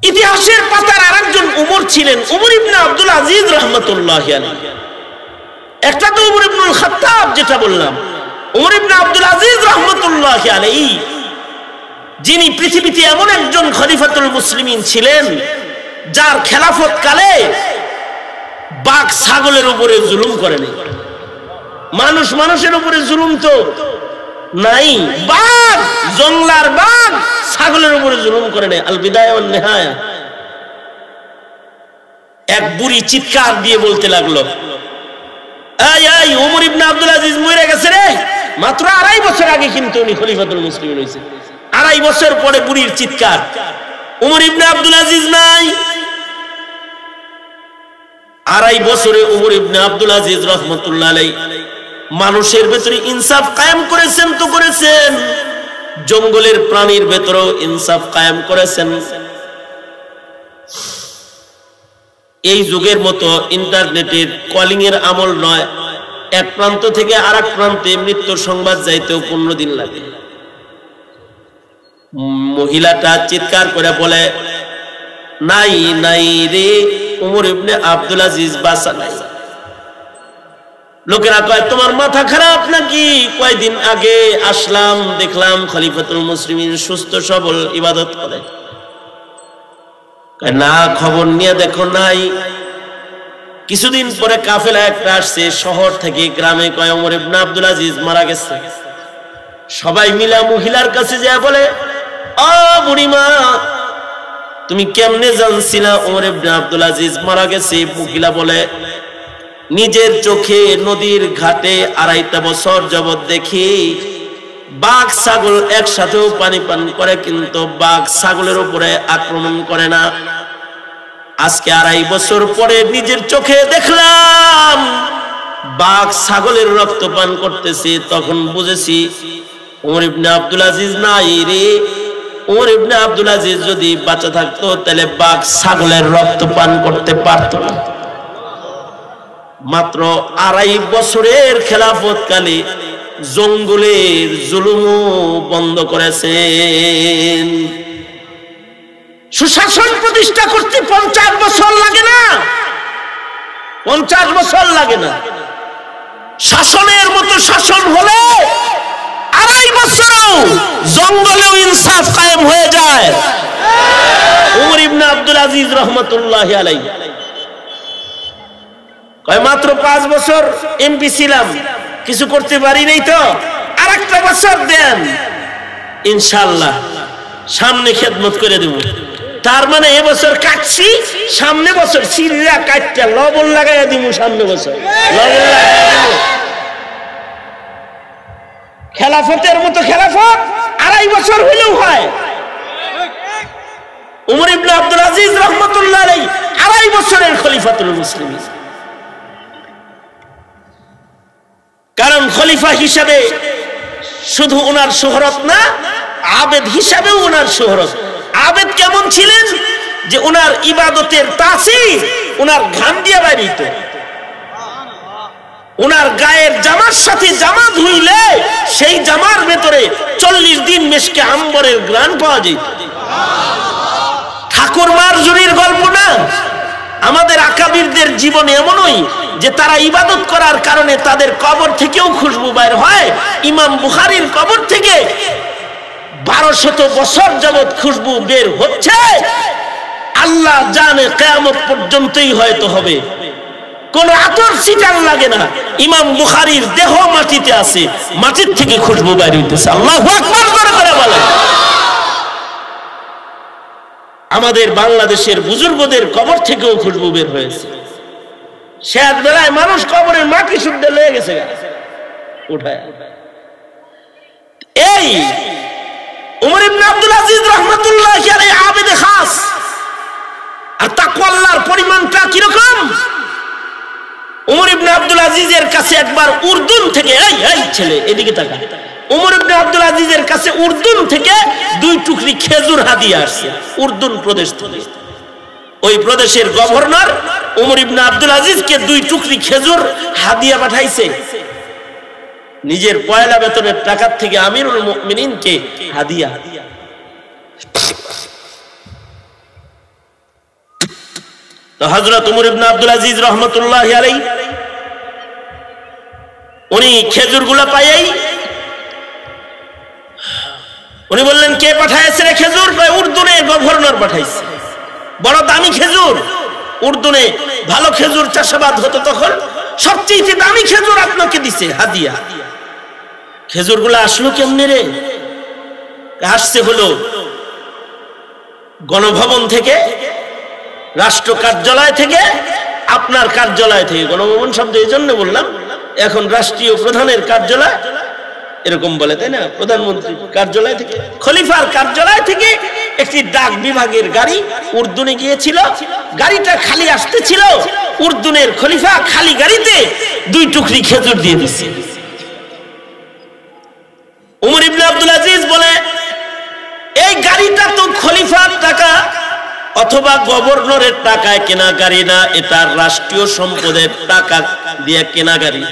ইতিহাসের পাতার আরেকজন উমর ছিলেন, উমর ইবনে আব্দুল আজিজ রাহমাতুল্লাহি আলাইহি। একটা তো উমর ইবনুল খাত্তাব যেটা বললাম, উমর ইবনে আব্দুল আজিজ রাহমাতুল্লাহি আলাইহি যিনি পৃথিবীতে এমন একজন খলিফাতুল মুসলিমিন ছিলেন যার খেলাফত কালে বাঘ ছাগলের উপরে জুলুম করেনি। মানুষ মানুষের উপরে জুলুম তো নাই, বাঘ জংলার বাঘ ছাগলের উপরে জুলুম করে নেয়। আল বিদায়া ওয়ান নিহায়া। এক বুড়ি চিৎকার দিয়ে বলতে লাগলো, এই এই ওমর ইবনে আব্দুল আজিজ মরে গেছে রে। মাত্র 2.5 বছর আগে কিন্তু উনি খলিফাতুল মুসলিমিন হয়েছে। 2.5 বছর পরে বুড়ির চিৎকার, ওমর ইবনে আব্দুল আজিজ নাই। 2.5 বছরে ওমর ইবনে আব্দুল আজিজ রাহমাতুল্লাহ আলাইহি মানুষের ভেতরে ইনসাফ কায়েম করেছেন তো করেছেন, জঙ্গলের প্রাণীর ভেতরেও ইনসাফ কায়েম করেছেন। এই যুগের মতো ইন্টারনেটের কলিং এর আমল নয়, এক প্রান্ত থেকে আরেক প্রান্তে মৃত্যুর সংবাদ যাইতেও 15 দিন লাগে। মহিলাটা চিৎকার করে বলে, নাই নাই রে, ওমর ইবনে আব্দুল আজিজ বাঁচা নাই। লোকেরা কয় তোমার মাথা খারাপ নাকি? কয়দিন আগে আসলাম, দেখলাম খলিফাতুল মুসলিমিন সুস্থ সবল ইবাদত করে। না, খবর নিয়ে দেখো নাই। কিছুদিন পরে কাফেলা একটা আসছে শহর থেকে গ্রামে, কয় ওমর ইবনে আব্দুল আজিজ মারা গেছে। সবাই মিলা মহিলার কাছে যায় বলে, ও বুড়িমা তুমি কেমনে জানছিলা ওমর ইবনে আব্দুল আজিজ মারা গেছে? মহিলা বলে, নিজের চোখে নদীর ঘাটে 2.5 বছর যাবৎ দেখি বাঘ ছাগল একসাথেও পানি পান করে, কিন্তু বাঘ ছাগলের উপরে আক্রমণ করে না। আজকে 2.5 বছর পরে নিজের চোখে দেখলাম বাঘ ছাগলের রক্ত পান করতেছে। তখন বুঝেছি ওমর ইবনে আব্দুল আজিজ নাই রে। ওমর ইবনে আব্দুল আজিজ যদি বাঁচা থাকতো তাহলে বাঘ ছাগলের রক্ত পান করতে পারত না। মাত্র 2.5 বছরের খেলাফত কালে জঙ্গলের জুলুমও বন্ধ করেছেন। সুশাসন প্রতিষ্ঠা করতে 50 বছর লাগে না, 50 বছর লাগে না। শাসনের মতো শাসন হলে 2.5 বছরও জঙ্গলেও ইনসাফ কায়েম হয়ে যায়। ওমর ইবনে আব্দুল আজিজ রাহমাতুল্লাহি আলাইহি কয় মাত্র 5 বছর এমপি ছিলাম, কিছু করতে পারি নাই, তো আরেকটা বছর দেন, ইনশাআল্লাহ সামনে খেদমত করে দেব। তার মানে এবছর কাটছি, সামনে বছর সিরিয়া কাটটা লবণ লাগাইয়া দিব, সামনে বছর লবণ লাগাইয়া। খেলাফতের মতো খেলাফত 2.5 বছর হইলেও হয়। ওমর ইবনে আব্দুল আজিজ রাহমাতুল্লাহ আলাইহি 2.5 বছরের খলিফাতুল মুসলিমিন। কারণ খলিফা হিসাবে শুধু ওনার শোহরত না, আবেদ হিসাবেও ওনার শোহরত। আবেদ কেমন ছিলেন? যে ওনার ইবাদতের তাসির ওনার ঘাম দিয়ে বাইরিত। ওনার গায়ের জামার সাথে জামা ধুইলে সেই জামার ভেতরে 40 দিন মেশকে আম্বরের ঘ্রাণ পাওয়া যেত। চাকর মারজুরির গল্প না। আমাদের আকাবিরদের জীবন এমনই যে তারা ইবাদত করার কারণে তাদের কবর থেকেও খুশবু বাইর হয়। ইমাম বুখারীর কবর থেকে 1200 বছর যাবত খুশবু বের হচ্ছে। আল্লাহ জানে কিয়ামত পর্যন্তই হয়তো হবে। কোন আতর ছিটান লাগে না। ইমাম বুখারীর দেহ মাটিতে আছে, মাটির থেকে খুশবু বাইর হইতেছে। আল্লাহু আকবার করে বলেন। আমাদের বাংলাদেশের বুজুর্গদের কবর থেকেও খুশবু বের হয়েছে। শেষ বেলায় মানুষ কবরের মাটি শুদ্ধ লেগে গেছে উঠায়। এই উমর ইবনে আব্দুল আজিজ রাহমাতুল্লাহি আলাইহি আবেদে খাস। আর তাকওয়া আল্লাহর পরিমাণটা কি রকম? উমর ইবনে আব্দুল আজিজের কাছে একবার উর্দুন থেকে, এই ছেলে এদিকে তাকা, উমর ইবনে আব্দুল আজিজের কাছে উর্দুন থেকে 2 টুকরি খেজুর হাদিয়া আসছে। উর্দুন প্রদেশ থেকে ওই প্রদেশের গভর্নর উমর ইবনে আব্দুল আজিজকে 2 টুকরি খেজুর হাদিয়া পাঠাইছে। নিজের পয়লা বেতনের টাকা থেকে আমিরুল মুমিনিনকে হাদিয়া। তো হযরত উমর ইবনে আব্দুল আজিজ রাহমাতুল্লাহি আলাইহি উনি খেজুরগুলো পাইয়াই উনি বললেন, কে পাঠাইছে রে খেজুর? উর্দুনের গভর্নর পাঠাইছে। বড় দামি খেজুর। উর্দুনে ভালো খেজুর চাষাবাদ হতো তখন। সবচেয়ে দামি খেজুর আপনাকে দিছে হাদিয়া। খেজুরগুলো আসলো কেমনে রে? আসছে হলো গণভবন থেকে, রাষ্ট্র কার্যালয় থেকে, আপনার কার্যালয় থেকে। গণভবন শব্দ এই জন্য বললাম, এখন রাষ্ট্রীয় প্রধানের কার্যালয় এরকম বলে, তাই না? প্রধানমন্ত্রী কার্যালয় থেকে, খলিফার কার্যালয় থেকে একটি ডাক বিভাগের গাড়ি উর্দুনে গিয়েছিল। গাড়িটা খালি আসতেছিল, উর্দুনের খলিফা খালি গাড়িতে 2 টুকরি খেজুর দিয়ে দিচ্ছে। উমর ইবনে আব্দুল আজিজ বলে, এই গাড়িটা তো খলিফার টাকা অথবা গভর্নরের টাকায় কেনা গাড়ি না, এটা রাষ্ট্রীয় সম্পদের টাকা দিয়ে কেনা গাড়ি।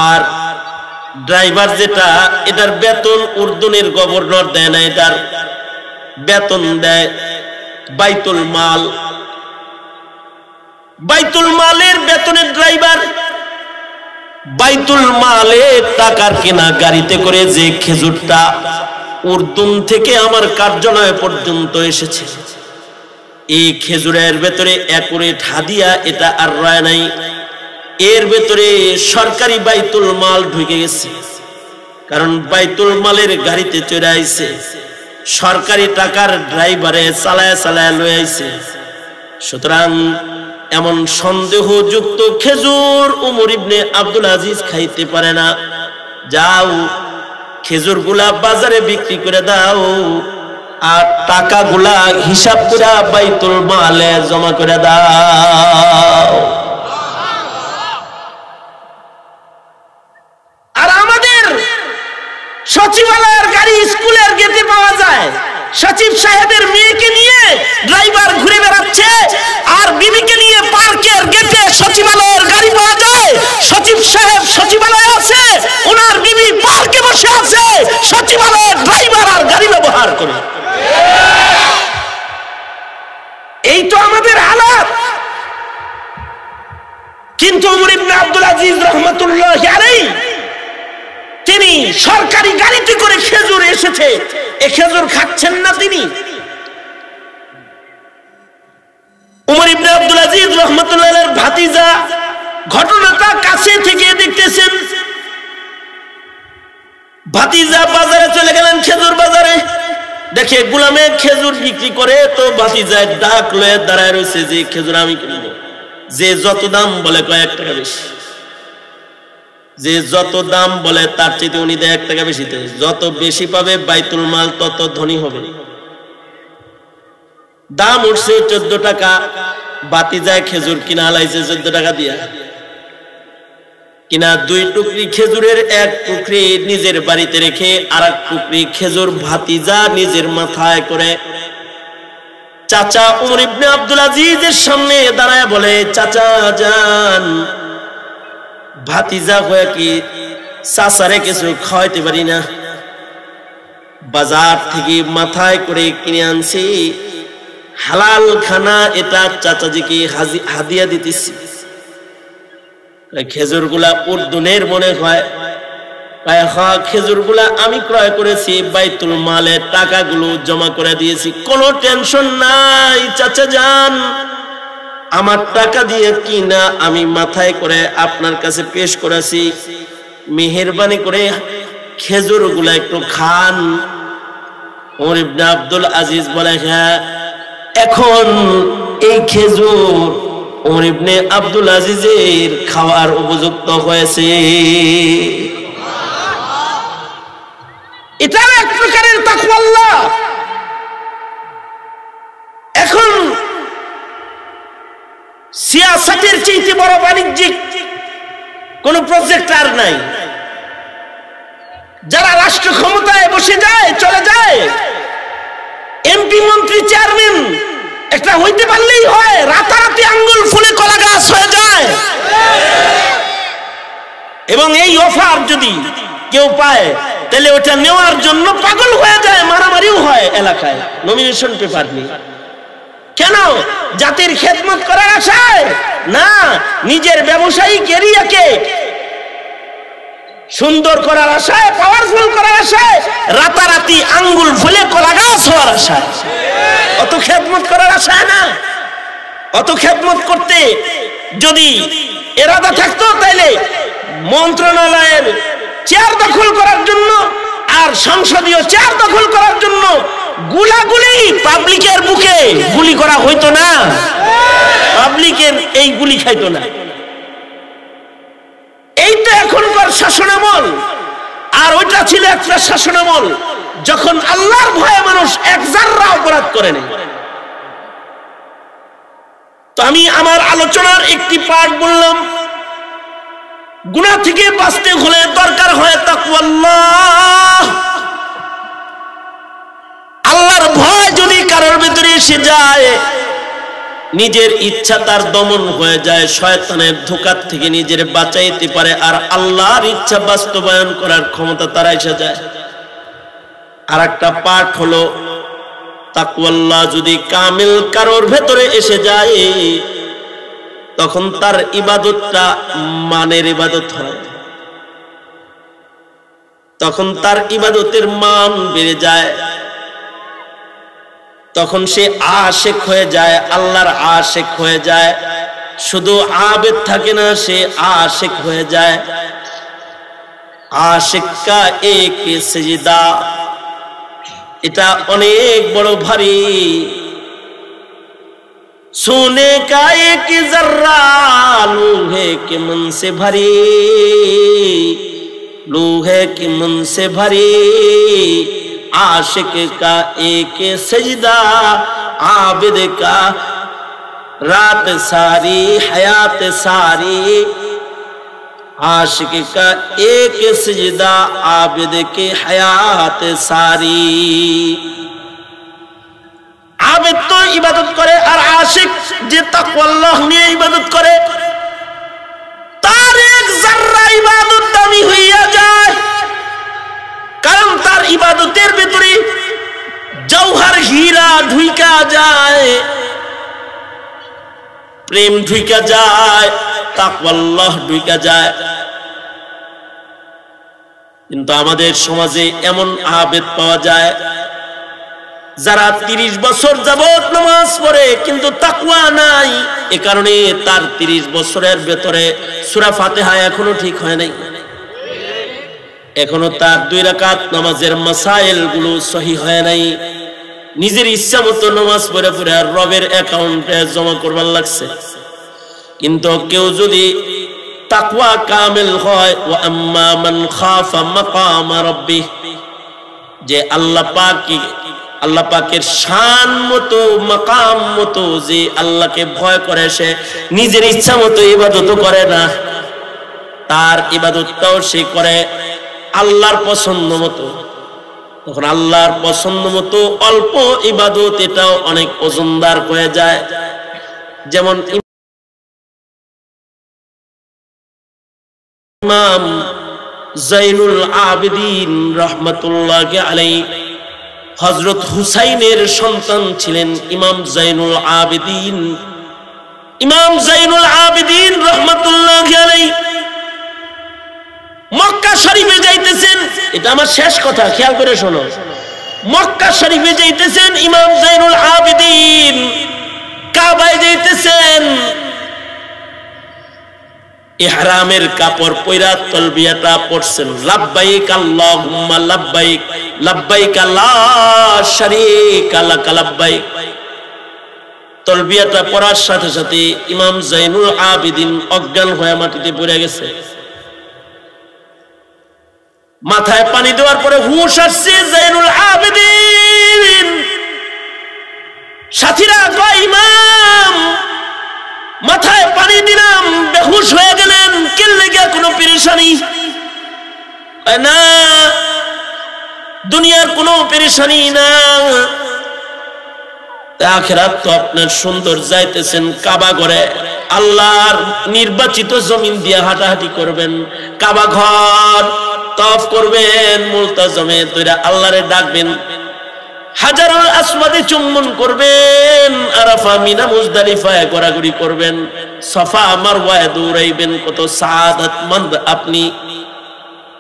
আর ড্রাইভার যেটা, এটার বেতন উর্দুনের গভর্নর দেয় না, এটার বেতন দেয় বাইতুল মাল। বাইতুল মালের বেতনের ড্রাইভার বাইতুল মালের টাকার কেনা গাড়িতে করে যে খেজুরটা উর্দুন থেকে আমার কার্যালয় পর্যন্ত এসেছে, এই খেজুরের ভেতরে একুরেট হাদিয়া, এটা আর রয় নাই। এর ভেতরে সরকারি বাইতুল মাল ঢুকে গেছে। কারণ বাইতুল মালের গাড়িতে চড়ে আইছে, সরকারি টাকার ড্রাইভারে চালায় চালায় লয়ে আইছে। সুতরাং এমন সন্দেহযুক্ত খেজুর উমর ইবনে আব্দুল আজিজ খাইতে পারে না। যাও খেজুরগুলা বাজারে বিক্রি করে দাও, আর টাকাগুলা হিসাব করে বাইতুল মালে জমা করে দাও। আর আমাদের সচিবালয়ের গাড়ি স্কুলের গেটে পাওয়া যায়। সচিব সাহেবের মেয়েকে নিয়ে ড্রাইভার ঘুরে বেড়াচ্ছে, আর বিবিকে নিয়ে পার্কের গেটে সচিবালয়ের গাড়ি পাওয়া যায়। সচিব সাহেব সচিবালয়ে আছে, ওনার বিবি পার্কে বসে আছে, সচিবালয়ের ড্রাইভার আর গাড়ি ব্যবহার করে। এই তো আমাদের হালাত। কিন্তু উমর ইবনে আব্দুল আজিজ রাহমাতুল্লাহি আলাইহি তিনি সরকারি গাড়িতে করে খেজুর এসেছে, এই খেজুর খাচ্ছেন না তিনি। উমর ইবনে আব্দুল আজিজ রাহমাতুল্লাহি আলাইহির ভাতিজা ঘটনাটা কাছে থেকে দেখতেছেন। ভাতিজা বাজারে চলে গেলেন, খেজুর বাজারে দেখে গোলামে খেজুর বিক্রি করে। তো ভাতিজায় ডাক লয়ে দাঁড়ায় রয়েছে যে খেজুর আমি কিনবো। যে যত দাম বলে কয়েক টাকা বেশি, যে যত দাম বলে তার চেয়ে উনি দেয় 1 টাকা বেশি। যত বেশি পাবে বাইতুল মাল তত ধনী হবে। দাম উঠছে 14 টাকা। ভাতিজায় খেজুর কিনা লাইছে 14 টাকা দিয়া। কিনা 2 টুকরি খেজুরের 1 টুকরি নিজের বাড়িতে রেখে আর 1 টুকরি খেজুর ভাতিজা নিজের মাথায় করে চাচা উমর ইবনে আব্দুল আজিজের সামনে দাঁড়ায় বলে, চাচা যান, ভাতিজা হয়ে কি চাচারে কিছু খাওয়াইতে পারি না? বাজার থেকে মাথায় করে কিনে আনছি, হালাল খানা, এটা চাচাজিকে হাদিয়া দিতেছি। খেজুর গুলা উর্দুনের মনে হয়, খেজুর গুলা আমি ক্রয় করেছি, বাইতুল মালের টাকাগুলো জমা করে দিয়েছি, কোনো টেনশন নাই চাচা যান, আমার টাকা দিয়ে কিনা আমি মাথায় করে আপনার কাছে পেশ করেছি, মেহেরবানি করে খেজুর গুলা একটু খান। ওমর ইবনে আব্দুল আজিজ বলে, হ্যাঁ এখন এই খেজুর ওমর ইবনে আব্দুল আজিজের খাওয়ার উপযুক্ত হয়েছে। এটা এক প্রকারের তাকওয়াল্লাহ। এখন সিয়াসতের চেয়ে বড় বাণিজ্যিক কোন প্রজেক্ট আর নাই। যারা রাষ্ট্র ক্ষমতায় বসে যায়, চলে যায়, এমপি মন্ত্রী চেয়ারম্যান একটা হইতে পারলেই হয়, রাতারাতি আঙ্গুল ফুলে কলা গাছ হয়ে যায়। এবং এই অফার যদি কেউ পায় তাহলে ওটা নেওয়ার জন্য পাগল হয়ে যায়, মারামারিও হয় এলাকায়, নমিনেশন পেপার নিয়ে। কেন? জাতির খেদমত করার আশায় না, নিজের ব্যবসায়িক এরিয়াকে সুন্দর করার আশায়, পাওয়ারফুল করার আশায়, রাতারাতি আঙ্গুল ফুলে কলা গাছ হওয়ার আশায়, অত খেদমত করার আশায় না। অত খেদমত করতে যদি এরাদা থাকতো তাইলে মন্ত্রণালয়ের চেয়ার দখল করার জন্য আর সংসদীয় চেয়ার দখল করার জন্য গুলাগুলি পাবলিকের বুকে গুলি করা হইতো না, পাবলিকের এই গুলি খাইতো না। এই তো এখনকার শাসনামল। আর ওইটা ছিল একটা শাসনামল যখন আল্লাহর ভয়ে মানুষ এক জাররা অপরাধ করে নাই। তো আমি আমার আলোচনার একটি পার্ট বললাম, গুনাহ থেকে বাঁচতে হলে দরকার হয় তাকওয়াল্লাহ। আল্লাহর ভয় যদি কারোর ভিতরে এসে যায়, নিজের ইচ্ছা তার দমন হয়ে যায়, শয়তানের ধোঁকার থেকে নিজের বাঁচাইতে পারে, আর আল্লাহর ইচ্ছা বাস্তবায়ন করার ক্ষমতা তার এসে যায়। আর একটা পাঠ হলো তাকওয়াল্লাহ যদি কামিল কারোর ভেতরে এসে যায়, তখন তার ইবাদতটা মানের ইবাদত হয়, তখন তার ইবাদতের মান বেড়ে যায়, তখন সে আশিক হয়ে যায়, আল্লাহর আশিক হয়ে যায়। শুধু আবেদ থাকে না, সে আশিক হয়ে যায়। আশিক কা এক সিজদা, এটা অনেক বড় ভারী। सोने का एक जर्रा लोहे के मन से भरी, लोहे के मन से भरी, आशिक का एक सजदा, आबिद का रात सारी हयात सारी, आशिक का एक सजदा, आबिद के हयात सारी। আবেদ তো ইবাদত করে, আর আশিক যে তাকওয়াল্লাহ নিয়ে ইবাদত করে, তার এক জাররা ইবাদত দামি হইয়া যায়। কারণ তার ইবাদতের ভিতরে জওহর হীরা ঢুইকা যায়, প্রেম ঢুইকা যায়, তাকওয়াল্লাহ ঢুইকা যায়। কিন্তু আমাদের সমাজে এমন আবেদ পাওয়া যায় যারা 30 বছর যাবত নামাজ পড়ে কিন্তু তাকওয়া নাই। এ কারণে তার 30 বছরের ভেতরে সূরা ফাতিহা এখনো ঠিক হয় নাই, এখনো তার 2 রাকাত নামাজের মাসাইল গুলো সহিহ হয় নাই। নিজের ইচ্ছা মতো নামাজ পড়ে পড়ে আর রবের অ্যাকাউন্টে জমা করবার লাগছে। কিন্তু কেউ যদি তাকওয়া কামিল হয়, ওয়া আম্মা মান খাফা মাকাম রাব্বিহ, যে আল্লাহ পাকের শান মতো মাকাম মতো যে আল্লাহকে ভয় করে, সে নিজের ইচ্ছা মতো ইবাদত করে না, তার ইবাদতটাও সে করে আল্লাহর পছন্দ মতো। তখন আল্লাহর পছন্দ মতো অল্প ইবাদত, এটাও অনেক ওজনদার হয়ে যায়। যেমন ইমাম জাইনুল আবেদিন রাহমাতুল্লাহি আলাইহি হযরত হুসাইনের সন্তান ছিলেন ইমাম জাইনুল আবেদিন। ইমাম জাইনুল আবেদিন রাহমাতুল্লাহি আলাইহি মক্কা শরীফে যাইতেছেন। এটা আমার শেষ কথা, খেয়াল করে শোনো। মক্কা শরীফে যাইতেছেন ইমাম জাইনুল আবেদিন, কাবায় যাইতেছেন, ইহরামের কাপড় পয়রা তালবিয়াটা পড়ছেন, লাব্বাইক আল্লাহুম্মা লাব্বাইক লাব্বাইক লা শারীকা লাক লাব্বাইক। তালবিয়াটা পড়ার সাথে সাথে ইমাম জাইনুল আবেদিন অজ্ঞান হয়ে মাটিতে পড়ে গেছে। মাথায় পানি দেওয়ার পরে হুঁশ আসছে জাইনুল আবেদিন। সাথীরা কয় ইমাম মাথায় পানি দিলাম, বেহুশ হয়ে গেলেন, কেন লেগে কোনো পেরেশানি? না, দুনিয়ার কোনো পেরেশানি না, আখিরাত তো আপনার সুন্দর যাইতেছেন। কাবা ঘরে আল্লাহর নির্বাচিত জমিন দিয়ে হাঁটাহাঁটি করবেন, কাবা ঘর তওয়াফ করবেন, মুলতাজমে তোরা আল্লাহরে ডাকবেন, হাজারুল আসওয়াদে চুম্বন করবেন, আরাফা মিনা মুজদালিফায় ঘোরাঘুরি করবেন, সাফা মারওয়ায় দৌড়াইবেন। কত সাআদাতমন্দ আপনি!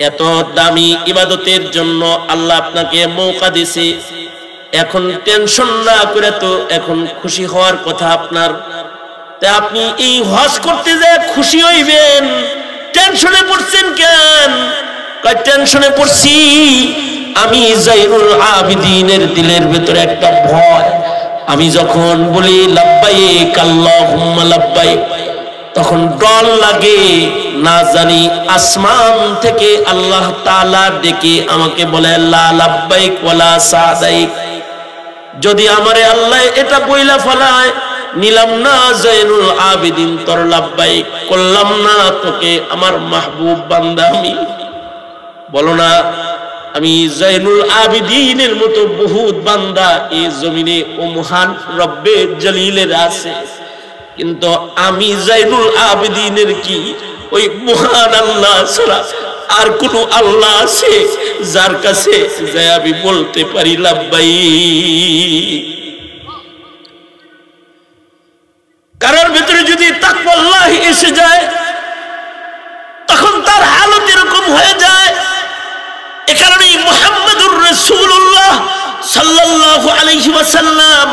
এত দামি ইবাদতের জন্য আল্লাহ আপনাকে মৌকা দিয়েছে। এখন টেনশন না করে তো এখন খুশি হওয়ার কথা আপনার। তা আপনি এই হজ করতে যায় খুশি হইবেন, টেনশনে পড়ছেন কেন? কয় টেনশনে পড়ছি আমি জাইনুল আবেদিনের দিলের ভিতরে একটা ভয়। আমি যখন বলি লাব্বাইক আল্লাহুম্মা লাব্বাইক, তখন ডর লাগে, না জানি আসমান থেকে আল্লাহ তাআলা ডেকে আমাকে বলে লা লাব্বাইক ওয়ালা সাদাইক। যদি আমারে আল্লাহ এটা বইলা ফলায়, নিলাম না জাইনুল আবেদিন তোর লাব্বাইক, করলাম না তোকে আমার মাহবুব বান্দা আমি। বলো না আমি জাইনুল আবেদিনের মতো বহুত বান্দা এই জমিনে ও মহান রব্বে জলিলের আছে, কিন্তু আমি জাইনুল আবেদিনের কি ওই মহান আল্লাহ ছাড়া আর কোন আল্লাহ আছে যার কাছে যাই আমি বলতে পারি লাব্বাইক? কারোর ভিতরে যদি তাকওয়াল্লাহ এসে যায় তখন তার হালত এরকম হয়ে যায়। এ কারণেই মুহাম্মদুর রাসূলুল্লাহ সাল্লাল্লাহু আলাইহি ওয়াসাল্লাম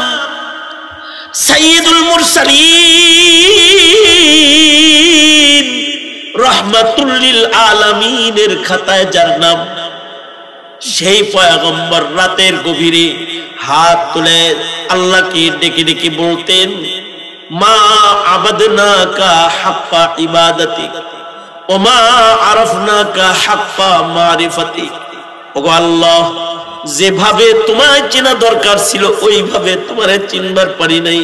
সাইয়্যিদুল মুরসালিন রাহমাতুল লিল আলামিনের খাতায় যার নাম, সেই পয়গম্বর রাতের গভীরে হাত তুলে আল্লাহকে ডেকে ডেকে বলতেন, মা আবাদনাকা হাক্কা ইবাদাতিক ওয়া মা আরাফনাকা হাক্কা মারিফাতিক। ওগো আল্লাহ, যেভাবে তোমায় চেনা দরকার ছিল ওইভাবে তোমারে চিনবার পারি নাই,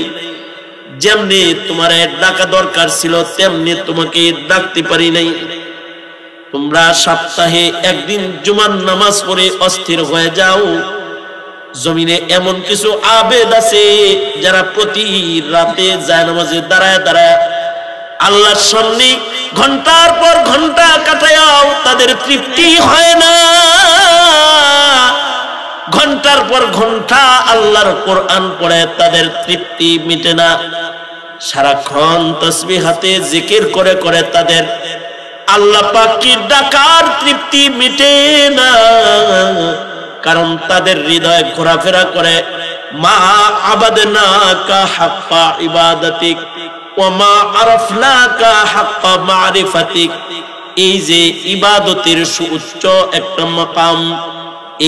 যেমনি তোমারে ডাকা দরকার ছিল তেমনি তোমাকে ডাকতে পারি নাই। তোমরা সপ্তাহে একদিন জুমার নামাজ পড়ে অস্থির হয়ে যাও। জমিনে এমন কিছু আবেদ আছে যারা প্রতি রাতে জায়নামাজে দাঁড়ায় দাঁড়ায় আল্লাহর সামনে ঘন্টার পর ঘন্টা কাটায়াও তাদের তৃপ্তি হয় না। ঘন্টার পর ঘন্টা আল্লাহর কোরআন পড়ে তাদের তৃপ্তি মিটে না। সারাক্ষণ তাসবিহ হাতে জিকির করে করে তাদের আল্লাহ পাককে ডাকার তৃপ্তি মিটে না, কারণ তাদের হৃদয় ঘোরাফেরা করে মা আবাদনাকা হাক্কা ইবাদাতিক ওয়া মা আরাফনাকা হাক্কা মারিফাতিক। এই যে ইবাদতের সুউচ্চ একটা মাকাম,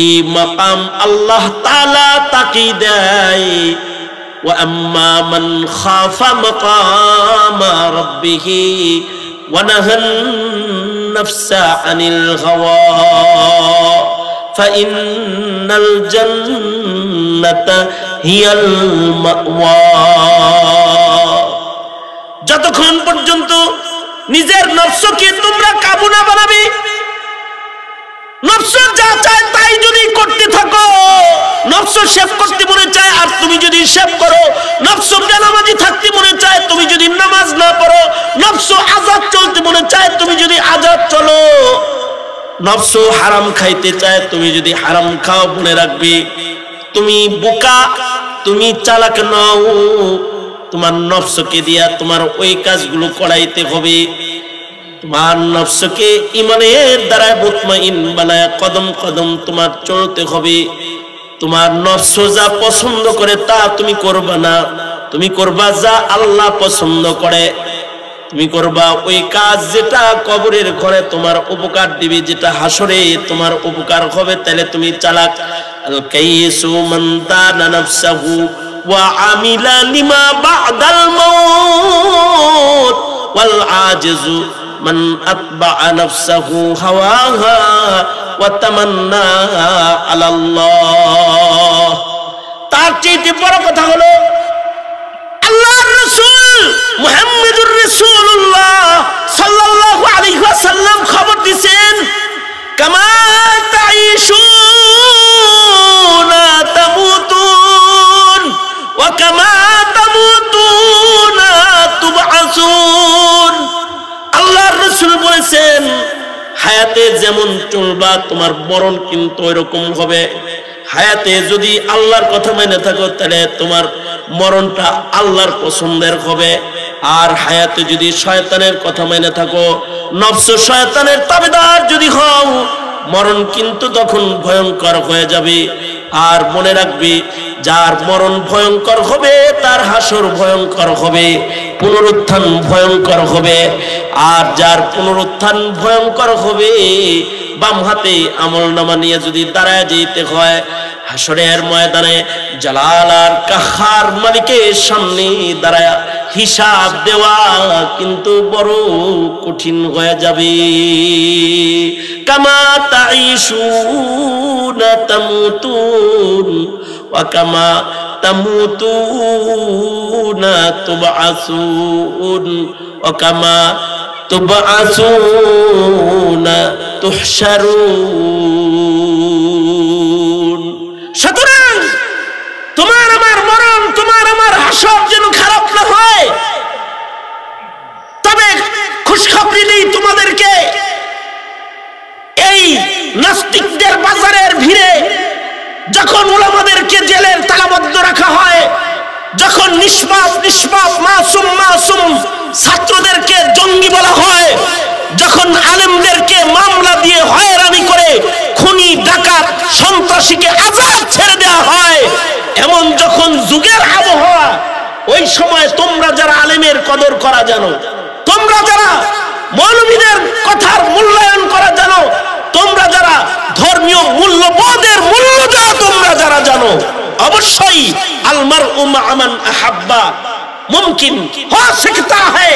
এই মাকাম আল্লাহ তাআলা তাকে দেয়। ওয়া আম্মা মান খাফা মাকামা রাব্বিহি ওয়া নাহান নাফসা আনিল হাওয়া ফাইন্নাল জান্নাতা হিয়াল মাওয়া। যতক্ষণ পর্যন্ত নিজের নফসকে তোমরা কাবু না বানাবে, নফস যা চায় তাই যদি করতে থাকো, নফস শেভ করতে মনে চায় আর তুমি যদি শেভ করো, নফস বেনামাজি থাকতে মনে চায় তুমি যদি নামাজ না পড়ো, নফস আজাদ চলতে মনে চায় তুমি যদি আজাদ চলো, নফস হারাম খাইতে চায় তুমি যদি হারাম খাও, মনে রাখবে তুমি বোকা, তুমি চালাক নও, তোমার নফসকে দিয়া তোমার ওই কাজগুলো করাইতে হবে। তোমার নফসকে ঈমানের দ্বারা মুতমাইন বানায় কদম কদম তোমার চলতে হবে। তোমার নফস যা পছন্দ করে তা তুমি করবা না, তুমি করবা যা আল্লাহ পছন্দ করে। তুমি করবা ওই কাজ যেটা কবরের ঘরে তোমার উপকার দিবে, যেটা হাসরে তোমার উপকার হবে। তাহলে তুমি চালাক। আল কাইসু মান দানা নাফসাহু ওয়া আমিলা লিমা বা'দাল মাউত ওয়াল আজিজু মান আতবা'a নাফসাহু হাওয়াহা ওয়া তামান্না আলাল্লাহ। তার চেয়ে বড় কথা হলো আল্লাহর রাসূল মুহাম্মদুর রাসূলুল্লাহ সাল্লাল্লাহু আলাইহি ওয়াসাল্লাম খবর দিয়েছেন, কামা তাঈশুনা তামুতুন ওয়া কামা তামুতুনা তুবআসুন। আল্লাহর রাসূল বলেছেন, হায়াতে যেমন চলবা তোমার মরণ কিন্তু এরকম হবে। হায়াতে যদি আল্লাহর কথা মেনে থাকো তাহলে তোমার মরণটা আল্লাহর পছন্দের হবে। আর হায়াতে যদি শয়তানের কথা মেনে থাকো, নফস শয়তানের তাবেদার যদি হও, মরণ কিন্তু তখন ভয়ঙ্কর হয়ে যাবে। আর মনে রাখবে, যার মরণ ভয়ঙ্কর হবে তার হাসর ভয়ঙ্কর হবে, পুনরুত্থান ভয়ঙ্কর হবে। আর যার পুনরুত্থান ভয়ঙ্কর হবে, বাম হাতে আমলনামা নিয়ে যদি দাঁড়ায় যেতে হয় হাসরের ময়দানে জালাল আর কাহার মালিকের সামনে দাঁড়ায় হিসাব দেওয়া কিন্তু বড় কঠিন হয়ে যাবে। কামা তাঈশুনা তামুতুন ওয়া কামা তামুতুনা তুবআসুন ওয়া কামা তুবআসুনা তুহশারুন। সুতরাং তোমার আমার মরণ, তোমার আমার হাসর যেন খারাপ না হয়। তবে খুশখবরি নেই তোমাদেরকে, এই নাস্তিকদের বাজারের ভিড়ে যখন উলামাদেরকে জেলের তালাবদ্ধ রাখা হয়, যখন নিষ্পাপ নিষ্পাপ মাসুম মাসুম ছাত্রদেরকে জঙ্গি বলা হয়, যখন আলেমদেরকে মামলা দিয়ে হয়রানি করে খুনি ডাকাত সন্ত্রাসীকে আজাদ ছেড়ে দেওয়া হয়, এমন যখন যুগের আবহাওয়া, ওই সময় তোমরা যারা আলেমের কদর করা জানো, তোমরা যারা মৌলবীদের কথার মূল্যায়ন করা জানো, তোমরা যারা ধর্মীয় মূল্যবোধের মূল্য দেওয়া তোমরা যারা জানো, অবশ্যই আলমারউ মা মান আহাব্বা মুমকিন হো सकता है।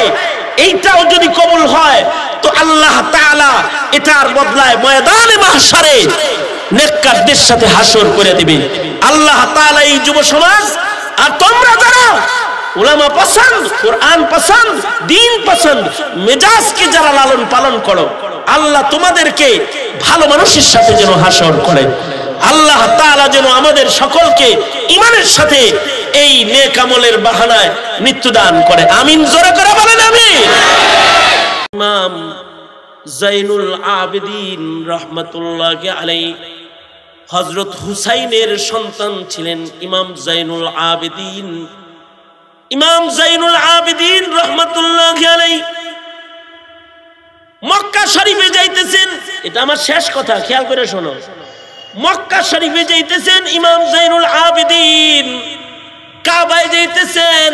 এইটাও যদি কবুল হয় তো আল্লাহ তাআলা এটার বদলায় ময়দানে মাহশারে নেককারদের সাথে হাসর করে দিবে আল্লাহ তাআলা। এই যুব সমাজ আর তোমরা যারা উলামা পছন্দ, কোরআন পছন্দ, দ্বীন পছন্দ, মেজাজকে যারা লালন পালন করো, আল্লাহ তোমাদেরকে ভালো মানুষের সাথে যেন হাসর করে। আল্লাহ তাআলা যেন আমাদের সকলকে ঈমানের সাথে এই নেক আমলের বাহানায় মৃত্যু দান করে। আমিন। জোরে করে বলেন আমিন। ইমাম জাইনুল আবেদিন রাহমাতুল্লাহি আলাইহি হযরত হুসাইনের সন্তান ছিলেন ইমাম জাইনুল আবেদিন। ইমাম জাইনুল আবেদিন রাহমাতুল্লাহি আলাইহি মক্কা শরীফে যাইতেছেন। এটা আমার শেষ কথা, খেয়াল করে শোনো। মক্কা শরীফে যাইতেছেন ইমাম জাইনুল আবেদিন, কাবায় যাইতেছেন,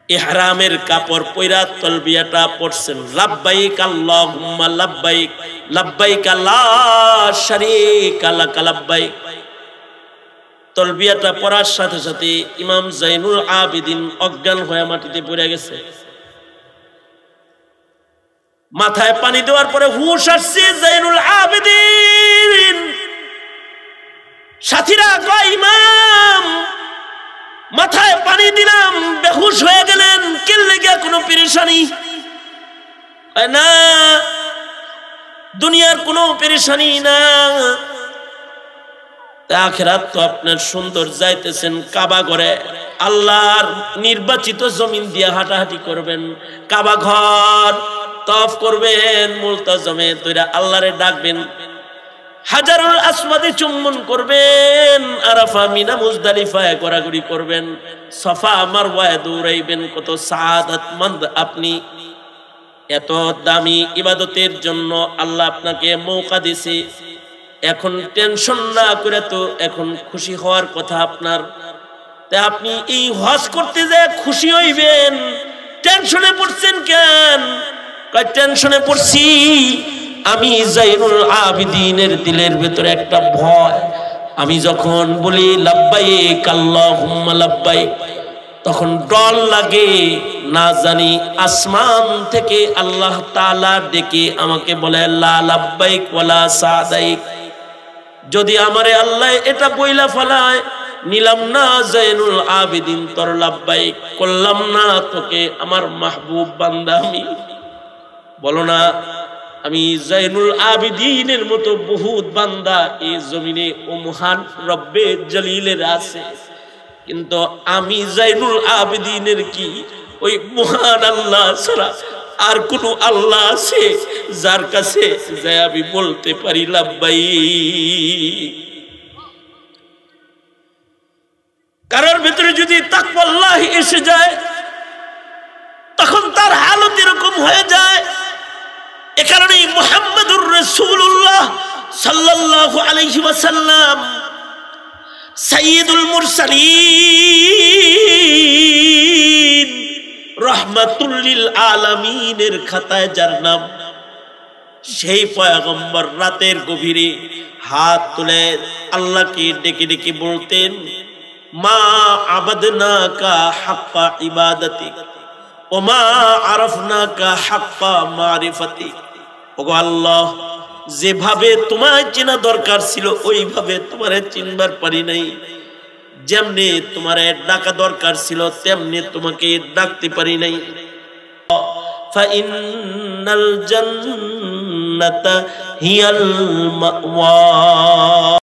ইহরামের কাপড় পয়রা তালবিয়াটা পড়ছেন, লাব্বাইক আল্লাহুম্মা লাব্বাইক লাব্বাইক লা শারীকা লাক লাব্বাইক। তালবিয়াটা পড়ার সাথে সাথে ইমাম জাইনুল আবেদিন অজ্ঞান হয়ে মাটিতে পড়ে গেছে। মাথায় পানি দেওয়ার পরে হুশ আসছে জাইনুল আবেদিন। সাথীরা কয়, ইমাম মাথায় পানি দিলাম, বেহুশ হয়ে গেলেন, কি লেগে কোনো পেরেশানি? না, দুনিয়ার কোনো পেরেশানি না, আখিরাত তো আপনার সুন্দর যাইতেছেন। কাবা ঘরে আল্লাহর নির্বাচিত জমিন দিয়ে হাঁটাহাঁটি করবেন, কাবা ঘর তওয়াফ করবেন, মুলতাজমে তৈরা আল্লাহরে ডাকবেন। হাজারুল আসওয়াদে চুম্বন করবেন, আরাফা মিনা মুজদালিফায় ঘোরাঘুরি করবেন, সাফা মারওয়ায় দৌড়াইবেন। কত সাআদাতমন্দ আপনি! এত দামি ইবাদতের জন্য আল্লাহ আপনাকে মৌকা দিয়েছে। এখন টেনশন না করে তো এখন খুশি হওয়ার কথা আপনার। তা আপনি এই হজ করতে যায় খুশি হইবেন, টেনশনে পড়ছেন কেন? টেনশনে পড়ছি আমি জাইনুল আবিদিনের দিলের ভেতরে একটা ভয়। আমি যখন বলি লাব্বাইক আল্লাহুম্মা লাব্বাইক, তখন ডর লাগে, না জানি আসমান থেকে আল্লাহ তাআলা ডেকে আমাকে বলে লা লাব্বাইক ওয়ালা সাদাইক। যদি আমারে আল্লাহ এটা বইলা ফেলায়, নিলাম না জাইনুল আবিদিন তোর লাব্বাইক, করলাম না তোকে আমার মাহবুব বান্দা আমি। বলো না আমি জাইনুল আবিদিনের মতো বহুত বান্দা এই জমিনে ও মহান রব্বে জলিলের আছে, কিন্তু আমি জাইনুল আবিদিনের কি ওই মহান আল্লাহ ছাড়া আর কোন আল্লাহ আছে যার কাছে যাই আমি বলতে পারি লাব্বাইক? কারোর ভিতরে যদি তাকওয়াল্লাহ এসে যায় তখন তার হালত এরকম হয়ে যায়। এ কারণেই মুহাম্মদুর রাসূলুল্লাহ সাল্লাল্লাহু আলাইহি ওয়াসাল্লাম সাইয়্যিদুল মুরসালিন রাহমাতুল লিল আলামিনের খাতায় যার নাম, সেই পয়গম্বর রাতের গভীরে হাত তুলে আল্লাহকে ডেকে ডেকে বলতেন মা আবাদনাকা হাক্কা ইবাদাতিক ওয়া মা আরাফনাকা হাক্কা মারিফাতিক। ওগো আল্লাহ, যেভাবে তোমায় চেনা দরকার ছিল ওইভাবে তোমারে চিনবার পারি নাই, যেমনি তোমারে ডাকা দরকার ছিল তেমনি তোমাকে ডাকতে পারি নাই। ফাইন্নাল জান্নাতা হিয়াল মাওয়া,